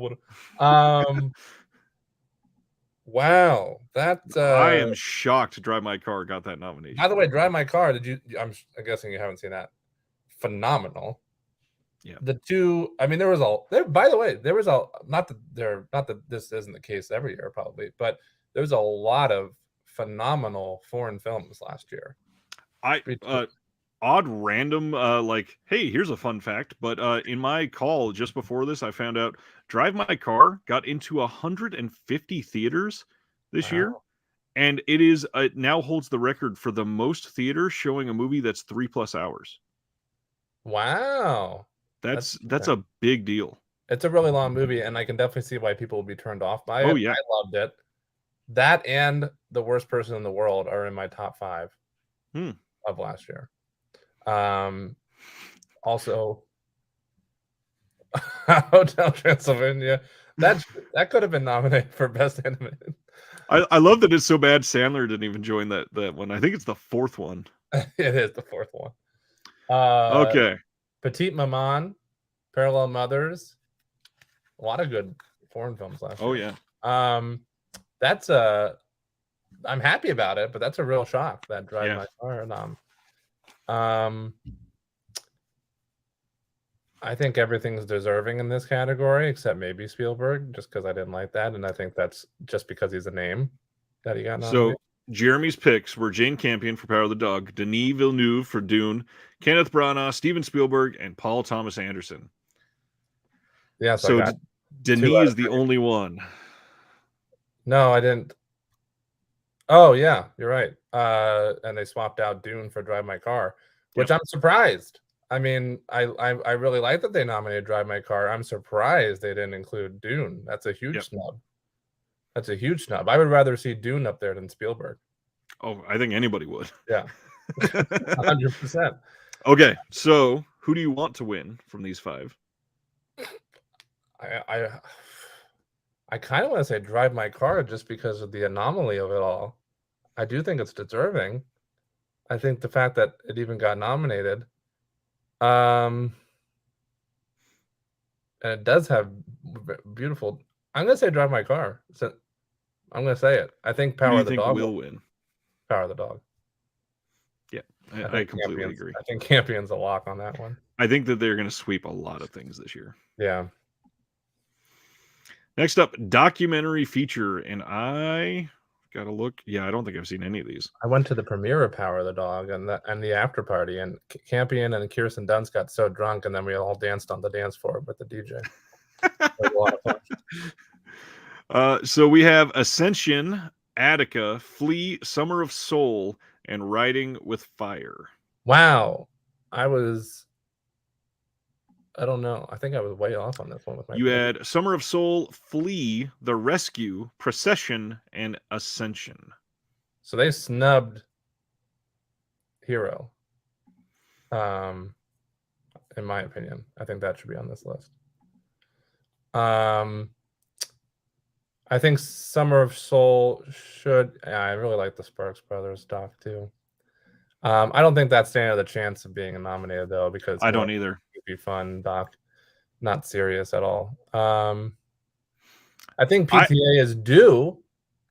Wow, that I am shocked Drive My Car got that nomination. By the way, Drive My Car, I'm guessing you haven't seen that. Phenomenal. Yeah. The two, I mean, there was not that this isn't the case every year probably, but there was a lot of phenomenal foreign films last year. Odd random like, hey, here's a fun fact, but in my call just before this I found out Drive My Car got into 150 theaters this year, and it now holds the record for the most theaters showing a movie that's 3+ hours. Wow, that's a big deal. It's a really long movie, and I can definitely see why people will be turned off by it. Oh yeah, I loved it. That and The Worst Person in the World are in my top 5 of last year. Also, Hotel Transylvania. That could have been nominated for Best Animated. I love that it's so bad Sandler didn't even join that one. I think it's the 4th one. It is the 4th one. Okay. Petite Maman, Parallel Mothers. A lot of good foreign films last year. Oh yeah. That's I'm happy about it, but that's a real shock that Drive My Car. I think everything's deserving in this category except maybe Spielberg, just because I didn't like that, and I think that's just because he's a name that he got nominated. So Jeremy's picks were Jane Campion for Power of the Dog, Denis Villeneuve for Dune, Kenneth Branagh, Steven Spielberg, and Paul Thomas Anderson. Yeah, so Denis is the only one. No, I didn't. Oh yeah, you're right. And they swapped out Dune for Drive My Car, which I'm surprised. I mean, I really like that they nominated Drive My Car. I'm surprised they didn't include Dune. That's a huge snub. That's a huge snub. I would rather see Dune up there than Spielberg. Oh, I think anybody would. Yeah, 100%. Okay, so who do you want to win from these 5? I kind of want to say Drive My Car just because of the anomaly of it all. I do think it's deserving. I think the fact that it even got nominated, and it does have beautiful. I'm gonna say Drive My Car. So I'm gonna say it. I think Who do Power you of the think Dog. will win? Power of the Dog. Yeah, I I think completely agree. I think Campion's a lock on that one. I think that they're going to sweep a lot of things this year. Yeah. Next up, documentary feature, and I gotta look. Yeah, I don't think I've seen any of these. I went to the premiere of Power of the Dog and the after party, and Campion and Kirsten Dunst got so drunk, and then we all danced on the dance floor with the DJ. It was a lot of fun. So we have Ascension, Attica, Flee, Summer of Soul, and Riding with Fire. Wow, I don't know. I think I was way off on this one with my. You had Summer of Soul, Flee, The Rescue, Procession, and Ascension. So they snubbed Hero. In my opinion, I think that should be on this list. I think Summer of Soul should. Yeah, I really like the Sparks Brothers doc too. I don't think that's standing a chance of being nominated though, because I don't either. It'd be fun doc, not serious at all. I think PTA is due.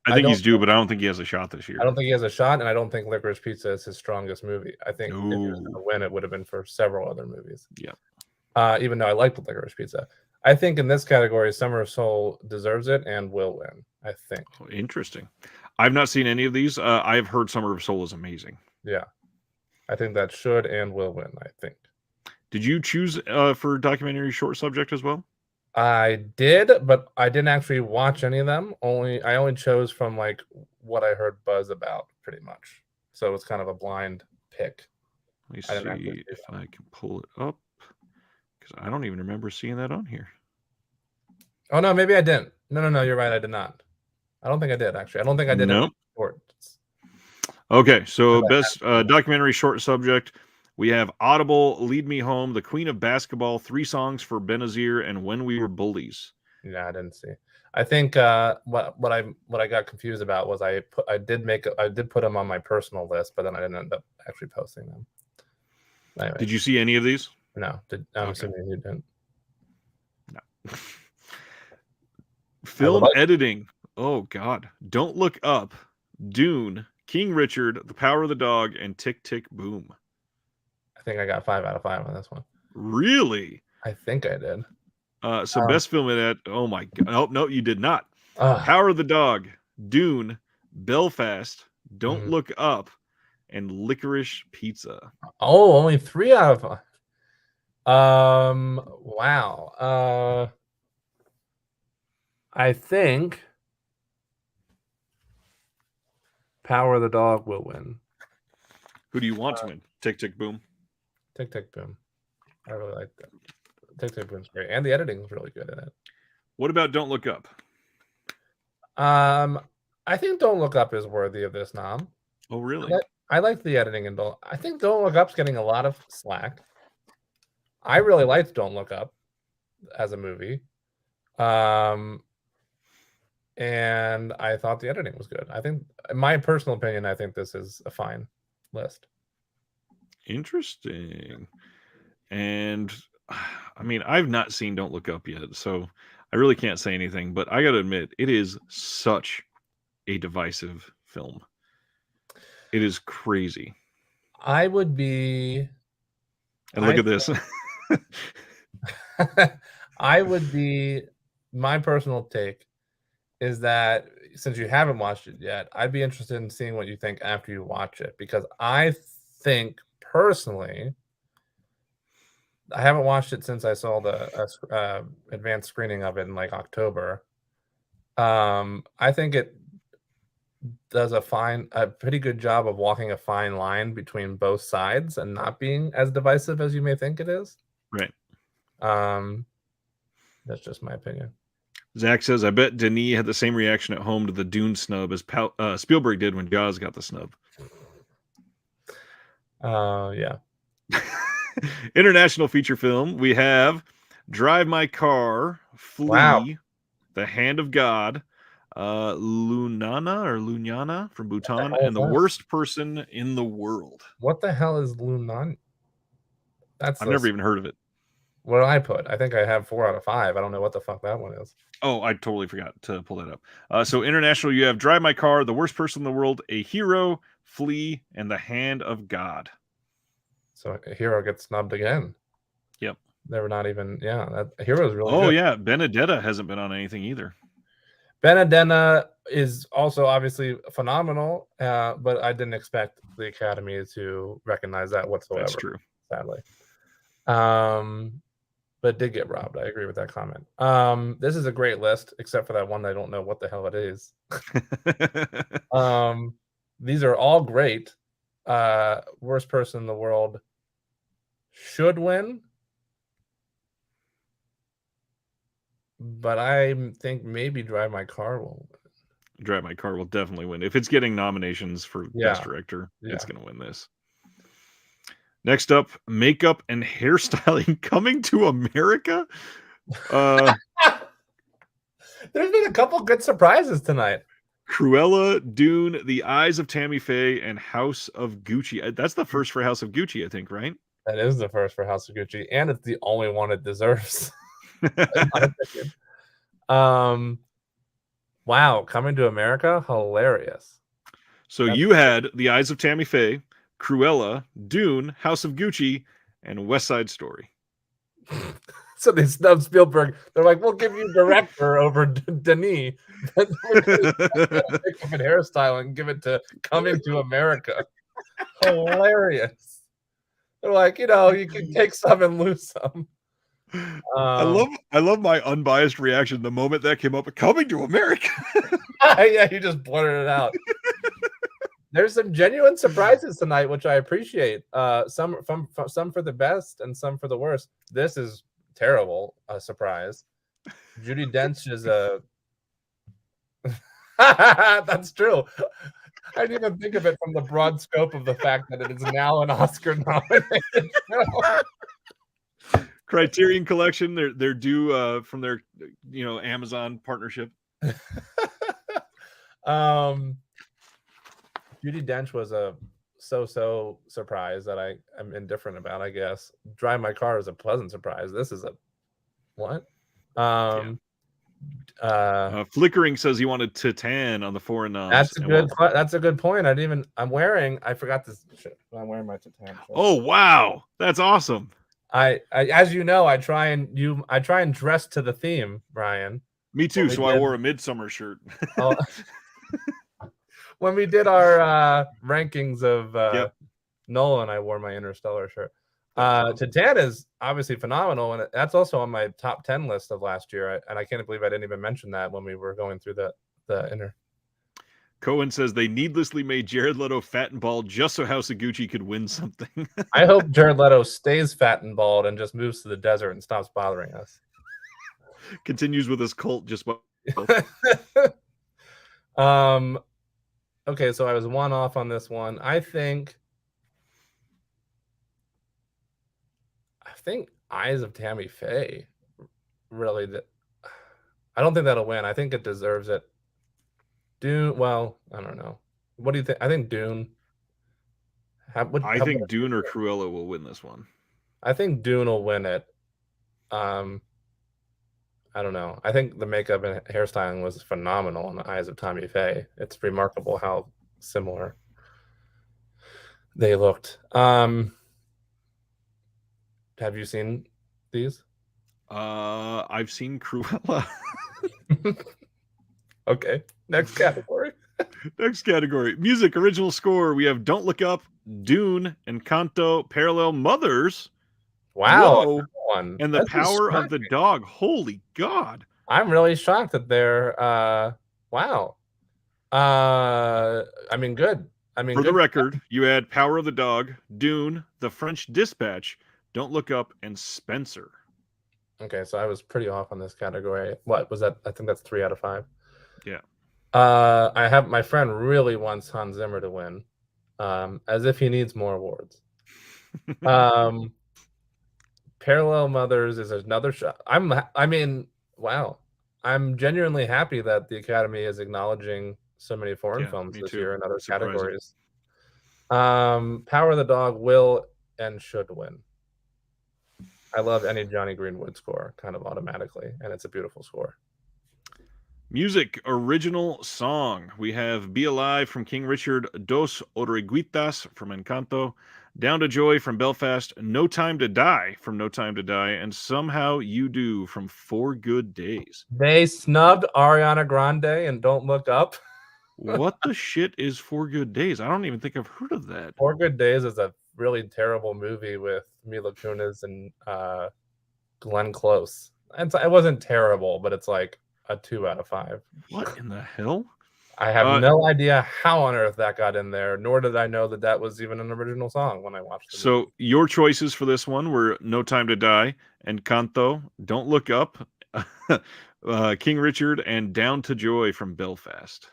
I think he's due, but I don't think he has a shot this year. I don't think he has a shot, and I don't think Licorice Pizza is his strongest movie. I think if he was going to win, it would have been for several other movies. Yeah. Even though I liked Licorice Pizza. I think in this category, Summer of Soul deserves it and will win, I think. Oh, interesting. I've not seen any of these. I've heard Summer of Soul is amazing. Yeah. I think that should and will win, I think. Did you choose for documentary short subject as well? I did, but I didn't actually watch any of them. I only chose from like what I heard buzz about, pretty much. So it was kind of a blind pick. Let me see if I can pull it up, because I don't even remember seeing that on here. Oh no, maybe I didn't. No, you're right. I did not. I don't think I did actually. I don't think I did. Nope. Shorts. Okay, so best documentary short subject. We have Audible, Lead Me Home, The Queen of Basketball, 3 Songs for Benazir, and When We Were Bullies. Yeah, I didn't see. I think what I got confused about was I did put them on my personal list, but then I didn't end up actually posting them. Anyway. Did you see any of these? No. I'm assuming you didn't. No. Film editing. Oh God! Don't Look Up, Dune, King Richard, The Power of the Dog, and Tick Tick Boom. I think I got 5 out of 5 on this one. Really? I think I did. So best film edit. Oh my God! Oh no, you did not. Uh, Power of the Dog, Dune, Belfast, Don't Look Up, and Licorice Pizza. Oh, only 3 out of 5. Wow. I think Power of the Dog will win. Who do you want to win? Tick Tick Boom. Tick Tick Boom. I really like that. Tick Tick Boom's great, and the editing is really good in it. What about Don't Look Up? I think Don't Look Up is worthy of this nom. Oh, really? I like the editing in Don't. I think Don't Look Up's getting a lot of slack. I really liked Don't Look Up as a movie. And I thought the editing was good. I think, in my personal opinion, I think this is a fine list. Interesting. And I mean, I've not seen Don't Look Up yet, so I really can't say anything, but I got to admit, it is such a divisive film. It is crazy. I would be... And look at this. I would be... My personal take is that, since you haven't watched it yet, I'd be interested in seeing what you think after you watch it, because I think, personally... I haven't watched it since I saw the advanced screening of it in like October. I think it does a pretty good job of walking a fine line between both sides and not being as divisive as you may think it is. Right. That's just my opinion. Zach says, I bet Denis had the same reaction at home to the Dune snub as Spielberg did when Jaws got the snub. Yeah. International feature film. We have Drive My Car, Flee, The Hand of God, Lunana from Bhutan, hell and is the that? worst person in the world. What the hell is Lunan? That's I've the. never even heard of it. What did I put? I think I have 4 out of 5. I don't know what the fuck that one is. Oh, I totally forgot to pull that up. So international, you have Drive My Car, The Worst Person in the World, A Hero, Flee, and The Hand of God. So Hero gets snubbed again. Yep. They were not even. Yeah, that Hero's really Oh good. yeah, Benedetta hasn't been on anything either. Benedetta is also obviously phenomenal, but I didn't expect the Academy to recognize that whatsoever. That's true. Sadly. But did get robbed. I agree with that comment. This is a great list, except for that one I don't know what the hell it is. These are all great. Worst person in the world should win, but I think maybe Drive My Car will win. Drive My Car will definitely win. If it's getting nominations for Best Director, it's going to win this. Next up, makeup and hairstyling coming to America. There's been a couple good surprises tonight. Cruella, Dune, The Eyes of Tammy Faye, and House of Gucci. That's the first for House of Gucci, I think, right? That is the first for House of Gucci, and it's the only one it deserves, in my opinion. Wow, Coming to America, hilarious. So you had The Eyes of Tammy Faye, Cruella, Dune, House of Gucci, and West Side Story. So they snubbed Spielberg. They're like, we'll give you director over Denis, but we're going to pick up and hairstyling, give it to Coming to America. Hilarious. They're like, you can take some and lose some. I love my unbiased reaction the moment that came up. Coming to America. Yeah, you just blurted it out. There's some genuine surprises tonight, which I appreciate. Some for the best and some for the worst. This is terrible. A surprise. Judi Dench is a. That's true. I didn't even think of it from the broad scope of the fact that it is now an Oscar nominated film. Criterion Collection. They're due from their Amazon partnership. Judi Dench was a so surprise that I am indifferent about, I guess. Drive My Car is a pleasant surprise. This is a what? Flickering says he wanted Titan on the foreign noms. That's a good point. I'm wearing my Titan. Oh wow, that's awesome. I as you know, I try and dress to the theme, Brian. Me too. So I wore a Midsummer shirt. When we did our rankings of Nolan, I wore my Interstellar shirt. Titan is obviously phenomenal, and that's also on my top 10 list of last year. And I can't believe I didn't even mention that when we were going through the inner. Cohen says they needlessly made Jared Leto fat and bald just so House of Gucci could win something. I hope Jared Leto stays fat and bald and just moves to the desert and stops bothering us. Continues with his cult just. Okay, so I was one off on this one. I think Eyes of Tammy Faye really. I don't think that'll win. I think it deserves it. Dune. Well, I don't know. What do you think? I think Dune. I think Dune or Cruella will win this one. I think Dune will win it. I don't know. I think the makeup and hairstyling was phenomenal in the Eyes of Tammy Faye. It's remarkable how similar they looked. Have you seen these? I've seen Cruella. Okay. Next category. Next category. Music, original score. We have Don't Look Up, Dune, Encanto, Parallel Mothers. Wow. And The Power of the Dog. Holy God. I'm really shocked that they're wow. I mean, good. For the record, you had Power of the Dog, Dune, The French Dispatch, Don't Look Up, and Spencer. Okay, so I was pretty off on this category. What was that? I think that's 3 out of 5. Yeah. I have my friend really wants Hans Zimmer to win, as if he needs more awards. Parallel Mothers is another shot. I mean, wow. I'm genuinely happy that the Academy is acknowledging so many foreign films this year in other categories. Power of the Dog will and should win. I love any Johnny Greenwood score kind of automatically, and it's a beautiful score. Music original song. We have Be Alive from King Richard, Dos Oreguitas from Encanto, Down to Joy from Belfast, No Time to Die from No Time to Die, and Somehow You Do from 4 Good Days. They snubbed Ariana Grande and Don't Look Up. What the shit is 4 Good Days? I don't even think I've heard of that. 4 Good Days is a really terrible movie with Mila Kunis and Glenn Close. It wasn't terrible, but it's like a 2 out of 5. What in the hell? I have no idea how on earth that got in there, nor did I know that that was even an original song when I watched it. So your choices for this one were No Time to Die, Encanto, Don't Look Up, King Richard, and Down to Joy from Belfast.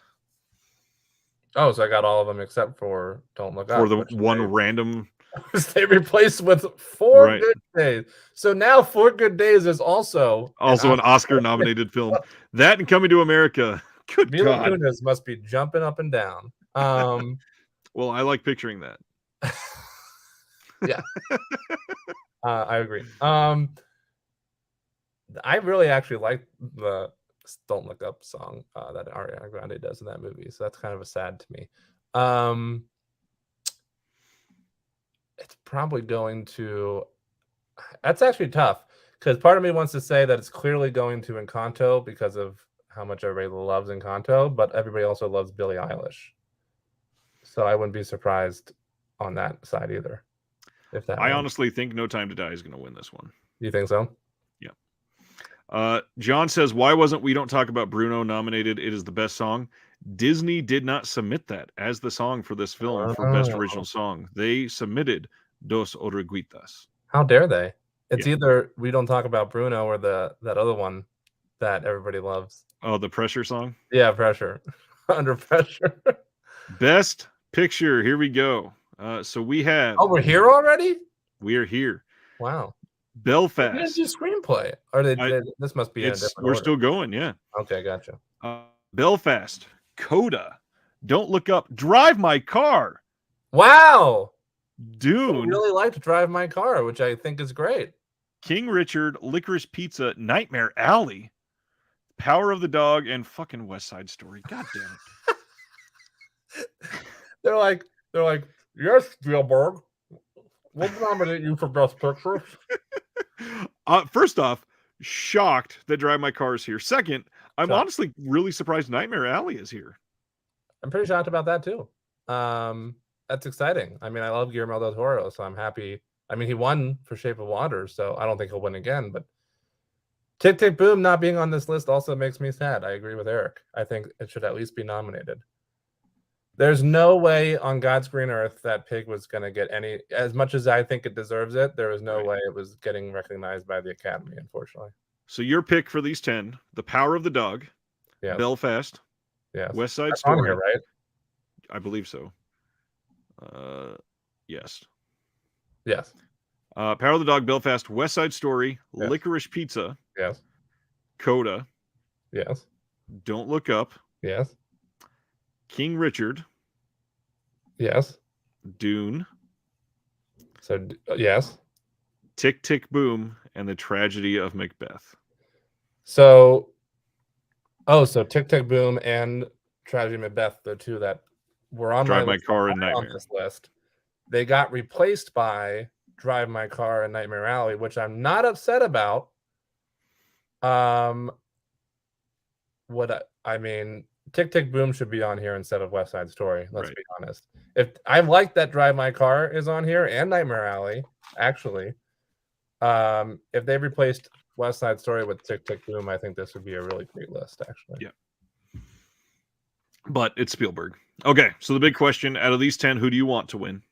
Oh, so I got all of them except for Don't Look Up. For the one random... They replaced with 4 Good Days. So now 4 Good Days is also an Oscar-nominated film. That and Coming to America. Good Mila God. Kunis must be jumping up and down. Well, I like picturing that. Yeah. I agree. I really actually like the Don't Look Up song that Ariana Grande does in that movie. So that's kind of a sad to me. It's probably going to... That's actually tough because part of me wants to say that it's clearly going to Encanto because of how much everybody loves Encanto, but everybody also loves Billie Eilish. So I wouldn't be surprised on that side either. If that I honestly think No Time to Die is going to win this one. You think so? Yeah. John says, why wasn't We Don't Talk About Bruno nominated? It is the best song. Disney did not submit that as the song for this film for Best Original Song. They submitted Dos Oreguitas. How dare they? It's either We Don't Talk About Bruno or that other one that everybody loves. Oh, the Pressure song? Yeah, Pressure. Under Pressure. Best Picture. Here we go. So we have... Oh, we're here already? We are here. Wow. Belfast. Did you screenplay? Or this must be in a different We're order. still going, yeah. Okay, gotcha. Belfast. Coda. Don't Look Up. Drive My Car. Wow. Dune. I really liked Drive My Car, which I think is great. King Richard, Licorice Pizza, Nightmare Alley, Power of the Dog, and fucking West Side Story. God damn it. They're like, yes, Spielberg. We'll nominate you for Best Picture. First off, shocked that Drive My Car is here. Second, I'm honestly really surprised Nightmare Alley is here. I'm pretty shocked about that too. That's exciting. I mean, I love Guillermo del Toro, so I'm happy. I mean, he won for Shape of Water, so I don't think he'll win again. But Tick Tick Boom not being on this list also makes me sad. I agree with Eric. I think it should at least be nominated. There's no way on God's green earth that Pig was going to get any, as much as I think it deserves it, there was no way it was getting recognized by the Academy, unfortunately. So your pick for these 10, The Power of the Dog, Belfast, West Side Story. Here, right? I believe so. Yes. Yes. Power of the Dog, Belfast, West Side Story, Licorice Pizza. Yes. Coda. Yes. Don't Look Up. Yes. King Richard. Yes. Dune. So, yes. Tick Tick Boom and The Tragedy of Macbeth. So Tick Tick Boom and Tragedy of Macbeth, the two that were on Drive My Car and Nightmare on this list. They got replaced by Drive My Car and Nightmare Alley, which I'm not upset about. I mean, Tick Tick Boom should be on here instead of West Side Story. Let's be honest. If I like that Drive My Car is on here and Nightmare Alley, actually, if they replaced West Side Story with Tick Tick Boom, I think this would be a really great list, actually. Yeah. But it's Spielberg. Okay, so the big question: out of these 10, who do you want to win?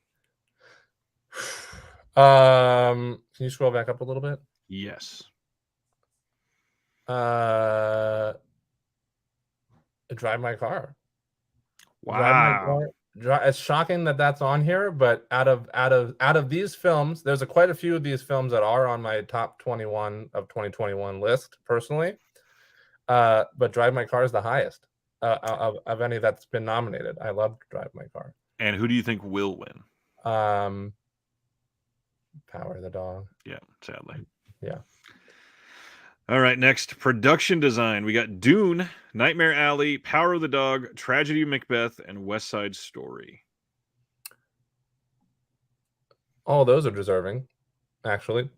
Can you scroll back up a little bit? Yes. Drive My Car. Wow. It's shocking that that's on here, but out of these films, there's quite a few of these films that are on my top 21 of 2021 list personally. But Drive My Car is the highest of any that's been nominated. I love Drive My Car. And who do you think will win? Power of the Dog. Yeah, sadly. Yeah. All right, next, production design. We got Dune, Nightmare Alley, Power of the Dog, Tragedy of Macbeth, and West Side Story. All those are deserving, actually.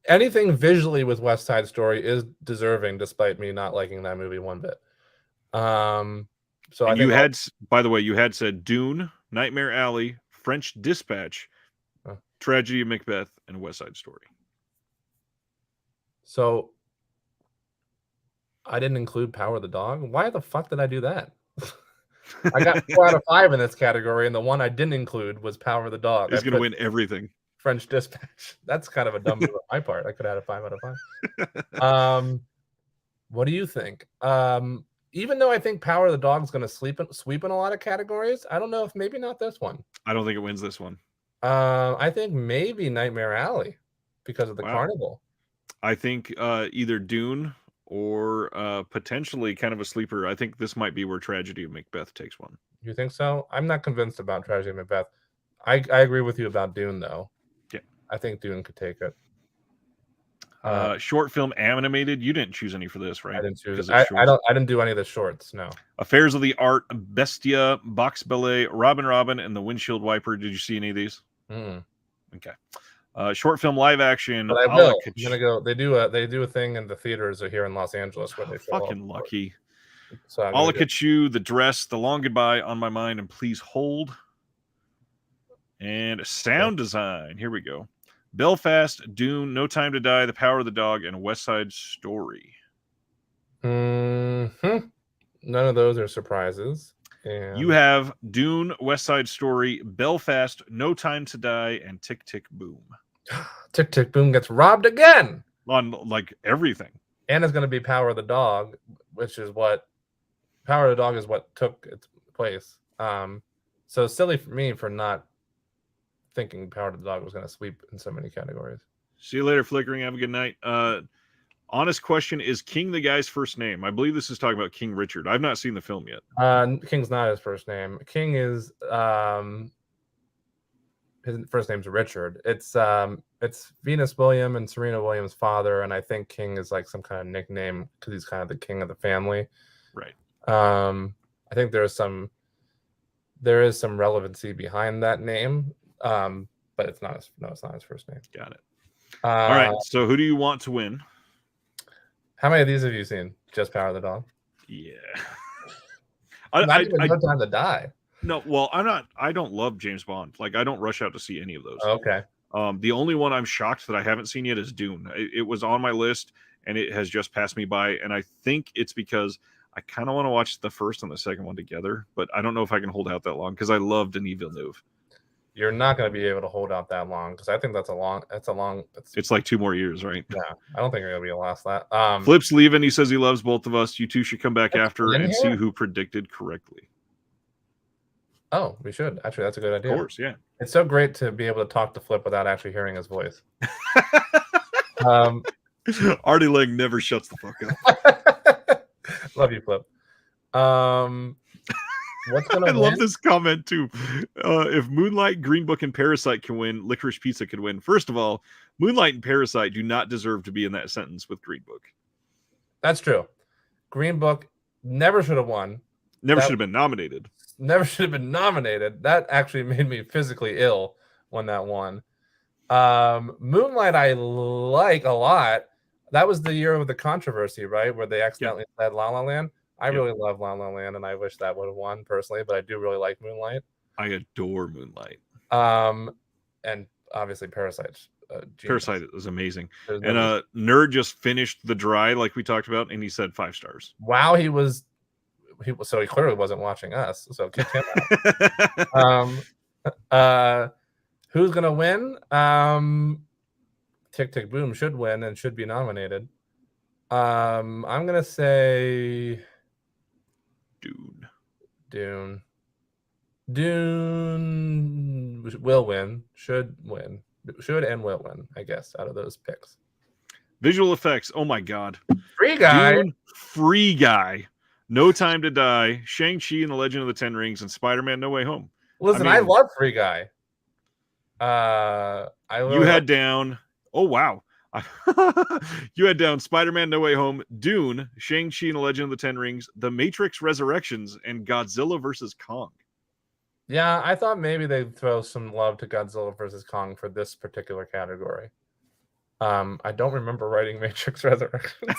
Anything visually with West Side Story is deserving, despite me not liking that movie one bit. So And I think by the way, you had said Dune, Nightmare Alley, French Dispatch, Tragedy of Macbeth, and West Side Story. So I didn't include Power of the Dog. Why the fuck did I do that? I got 4 out of 5 in this category, and the one I didn't include was Power of the Dog. He's going to win everything. French Dispatch. That's kind of a dumb move on my part. I could have had a 5 out of 5. What do you think? Even though I think Power of the Dog is going to sweep in a lot of categories, I don't know if maybe not this one. I don't think it wins this one. I think maybe Nightmare Alley because of the carnival. I think either Dune or potentially kind of a sleeper. I think this might be where Tragedy of Macbeth takes one. You think so? I'm not convinced about Tragedy of Macbeth. I agree with you about Dune, though. Yeah. I think Dune could take it. Short film animated. You didn't choose any for this, right? I didn't choose. I didn't do any of the shorts. No. Affairs of the Art, Bestia, Box Ballet, Robin, and the Windshield Wiper. Did you see any of these? Okay. Short film live action. But I will. I'm gonna go. They do a thing in the theaters here in Los Angeles where they fucking lucky. So Alakachu, The Dress, The Long Goodbye, On My Mind, and Please Hold. And sound design. Here we go. Belfast, Dune, No Time to Die, The Power of the Dog, and West Side Story. None of those are surprises. And you have Dune, West Side Story, Belfast, No Time to Die, and Tick Tick Boom. Tick Tick Boom gets robbed again on like everything. And it's going to be Power of the Dog, which is what Power of the Dog is what took its place. So silly for me for not thinking Power of the Dog was going to sweep in so many categories. See you later, Flickering. Have a good night. Honest question, is King the guy's first name? I believe this is talking about King Richard. I've not seen the film yet. King's not his first name. King is his first name's Richard. It's Venus Williams and Serena Williams' father, and I think King is like some kind of nickname because he's kind of the king of the family. Right. I think there is some relevancy behind that name, but it's not his first name. Got it. All right. So who do you want to win? How many of these have you seen? Just Power of the Dog? Yeah. Not even No Time to Die. No, well, I don't love James Bond. Like, I don't rush out to see any of those. Okay. The only one I'm shocked that I haven't seen yet is Dune. It was on my list, and it has just passed me by. And I think it's because I kind of want to watch the first and the second one together, but I don't know if I can hold out that long because I love Denis Villeneuve. You're not going to be able to hold out that long because I think it's like 2 more years, right? Yeah, I don't think you're going to be able to last that. Flip's leaving. He says he loves both of us. You two should come back after and see who predicted correctly. Oh, we should. Actually, that's a good idea. Of course, yeah. It's so great to be able to talk to Flip without actually hearing his voice. Artie Lang never shuts the fuck up. Love you, Flip. What's gonna win? Love this comment too. If Moonlight, Green Book, and Parasite can win, Licorice Pizza could win. First of all, Moonlight and Parasite do not deserve to be in that sentence with Green Book. That's true. Green Book never should have won. Should have been nominated. Never should have been nominated. That actually made me physically ill when that won. Moonlight I like a lot. That was the year of the controversy, right? Where they accidentally said La La Land. I really love La La Land, and I wish that would have won personally, but I do really like Moonlight. I adore Moonlight. And obviously Parasite. Parasite is amazing. And Nerd just finished The Dry, like we talked about, and he said 5 stars. Wow, he clearly wasn't watching us, so kick him out. Who's gonna win? Tick Tick Boom should win and should be nominated. I'm gonna say Dune will win, should and will win, I guess, out of those picks. Visual effects. Oh my god. Free Guy. Dune, Free Guy, No Time to Die, Shang-Chi and the Legend of the Ten Rings, and Spider-Man No Way Home. Listen, I love Free Guy. You had down. Oh wow. You had down Spider-Man No Way Home, Dune, Shang-Chi and the Legend of the Ten Rings, The Matrix Resurrections, and Godzilla vs. Kong. Yeah, I thought maybe they'd throw some love to Godzilla vs. Kong for this particular category. I don't remember writing Matrix Resurrections.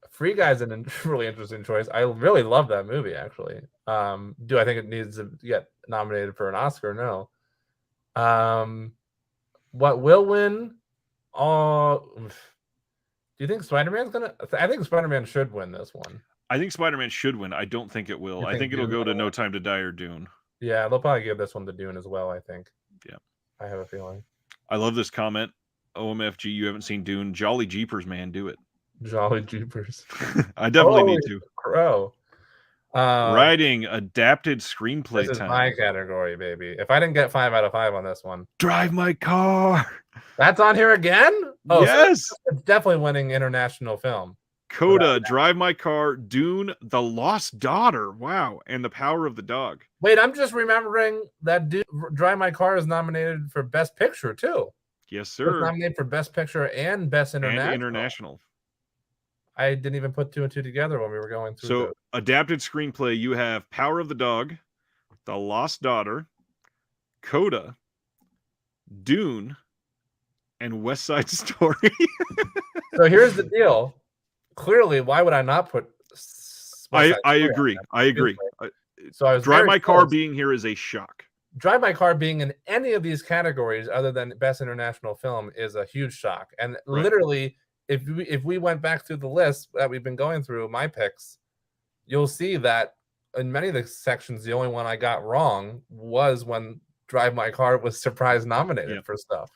Free Guy's a really interesting choice. I really love that movie, actually. Do I think it needs to get nominated for an Oscar? No. What will win? Do you think Spider-Man's gonna? I think Spider-Man should win this one. I think Spider-Man should win. I don't think it will. I think it'll go to No Time to Die or Dune. Yeah, they'll probably give this one to Dune as well, I think. Yeah. I have a feeling. I love this comment. OMFG, you haven't seen Dune. Jolly Jeepers, man, do it. Jolly Jeepers. I definitely need to. Crow. Writing adapted screenplay This is time. my category, baby. If I didn't get 5 out of 5 on this one. Drive My Car. That's on here again? Oh, yes. So it's definitely winning international film. Coda, Drive My Car, Dune, The Lost Daughter. Wow. And The Power of the Dog. Wait, I'm just remembering that Drive My Car is nominated for Best Picture, too. Yes, sir. It's nominated for Best Picture and Best International. I didn't even put 2 and 2 together when we were going through. So, adapted screenplay, you have Power of the Dog, The Lost Daughter, Coda, Dune, and West Side Story. So here's the deal. Clearly, why would I not put? I agree. I agree. So I was Drive My Car being here is a shock. Drive My Car being in any of these categories other than Best International Film is a huge shock. And literally, if we went back through the list that we've been going through, my picks, you'll see that in many of the sections, the only one I got wrong was when Drive My Car was surprise nominated for stuff.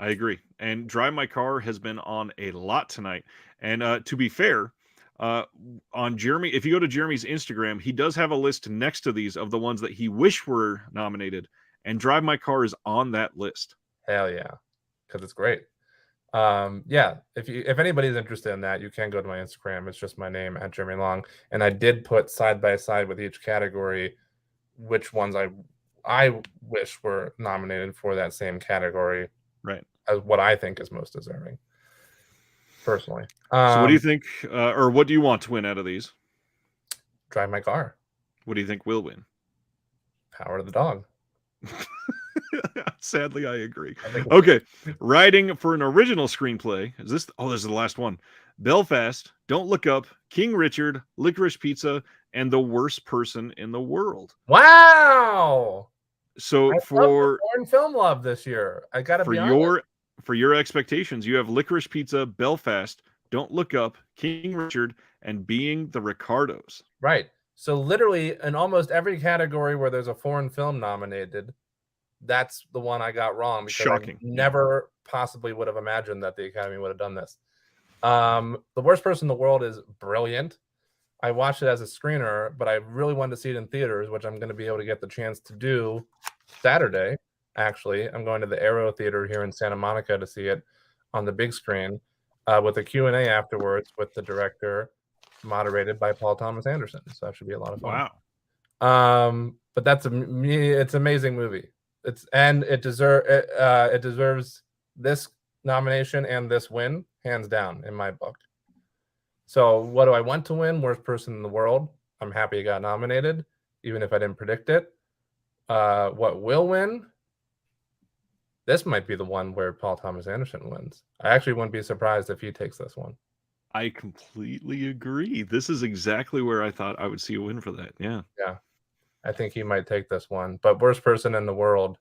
I agree. And Drive My Car has been on a lot tonight. And to be fair, on Jeremy, if you go to Jeremy's Instagram, he does have a list next to these of the ones that he wished were nominated. And Drive My Car is on that list. Hell yeah. Because it's great. Yeah, if anybody's interested in that, you can go to my Instagram. It's just my name at Jeremy Long. And I did put side by side with each category which ones I wish were nominated for that same category. Right. As what I think is most deserving, personally. So what do you think, or what do you want to win out of these? Drive My Car. What do you think will win? Power of the Dog. Sadly, I agree. Okay. Writing for an original screenplay. Is this? Oh, this is the last one. Belfast, Don't Look Up, King Richard, Licorice Pizza, and The Worst Person in the World. Wow. So I for foreign film love this year, I gotta be honest. For your expectations, you have Licorice Pizza, Belfast, Don't Look Up, King Richard, and Being the Ricardos. Right. So literally in almost every category where there's a foreign film nominated, that's the one I got wrong. Because shocking. I never possibly would have imagined that the Academy would have done this. The Worst Person in the World is brilliant. I watched it as a screener, but I really wanted to see it in theaters, which I'm going to be able to get the chance to do Saturday. Actually, I'm going to the Aero Theater here in Santa Monica to see it on the big screen with a Q&A afterwards with the director, moderated by Paul Thomas Anderson. So that should be a lot of fun. Wow. But it's an amazing movie. It deserves this nomination and this win, hands down, in my book. So what do I want to win? Worst Person in the World. I'm happy it got nominated, even if I didn't predict it. What will win? This might be the one where Paul Thomas Anderson wins. I actually wouldn't be surprised if he takes this one. I completely agree. This is exactly where I thought I would see a win for that. Yeah. Yeah. I think he might take this one. But Worst Person in the World.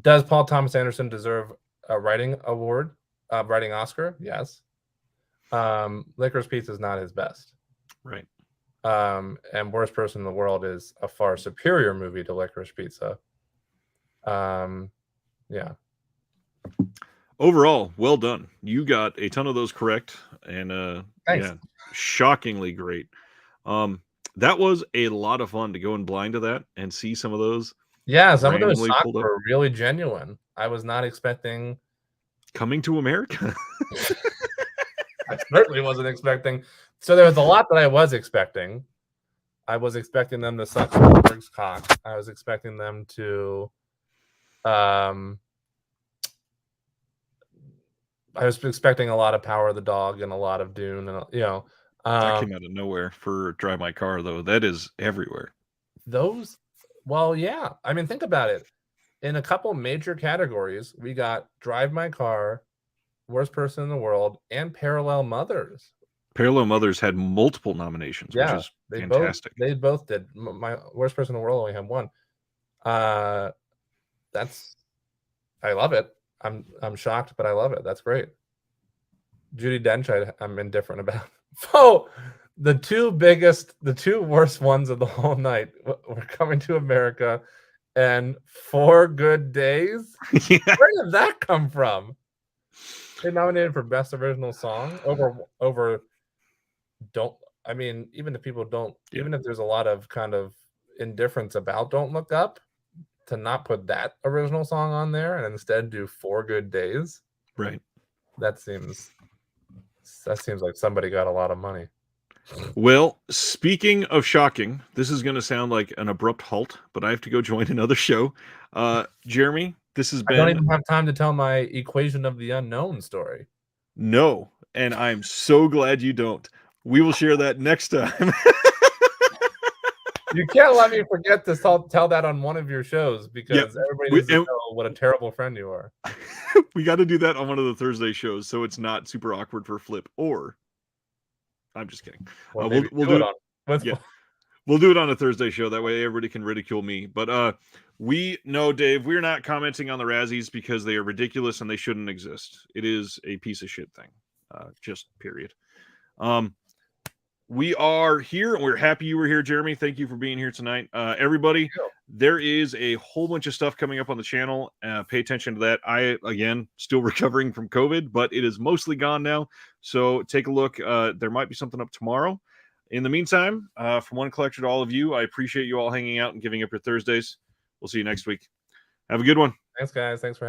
Does Paul Thomas Anderson deserve a writing award? Writing Oscar? Yes. Licorice Pizza is not his best. Right. And Worst Person in the World is a far superior movie to Licorice Pizza. Yeah. Overall, well done. You got a ton of those correct, and yeah, shockingly great. That was a lot of fun to go in blind to that and see some of those. Yeah, some of those randomly socks pulled up. were really genuine. I was not expecting. Coming to America. I certainly wasn't expecting. So there was a lot that I was expecting. I was expecting them to suck Spielberg's cock. I was expecting them to. I was expecting a lot of Power of the Dog and a lot of Dune, and That came out of nowhere for Drive My Car, though. That is everywhere. those. Well, yeah. I mean, think about it. In a couple major categories, we got Drive My Car, Worst Person in the World, and Parallel Mothers. Parallel Mothers had multiple nominations, which is fantastic. They both did. My Worst Person in the World only had one. That's. I love it. I'm shocked, but I love it. That's great. Judi Dench, I'm indifferent about. Oh, the two worst ones of the whole night were Coming to America and 4 Good Days. Yeah. Where did that come from? They nominated for Best Original Song over Don't. I mean, even if people don't, even if there's a lot of kind of indifference about Don't Look Up, to not put that original song on there and instead do 4 Good Days, right? That seems like somebody got a lot of money. Well, speaking of shocking, this is going to sound like an abrupt halt, but I have to go join another show. Jeremy, this has been. I don't even have time to tell my Equation of the Unknown story. No, and I'm so glad you don't. We will share that next time. You can't let me forget to tell that on one of your shows, because everybody needs to know what a terrible friend you are. We got to do that on one of the Thursday shows, so it's not super awkward for Flip. Or, I'm just kidding. We'll do it. We'll do it on a Thursday show. That way, everybody can ridicule me. But Dave, we're not commenting on the Razzies because they are ridiculous and they shouldn't exist. It is a piece of shit thing. Just period. We are here, and we're happy you were here, Jeremy. Thank you for being here tonight. Everybody, there is a whole bunch of stuff coming up on the channel. Pay attention to that. I, again, still recovering from COVID, but it is mostly gone now. So take a look. There might be something up tomorrow. In the meantime, from one collector to all of you, I appreciate you all hanging out and giving up your Thursdays. We'll see you next week. Have a good one. Thanks, guys. Thanks for having me.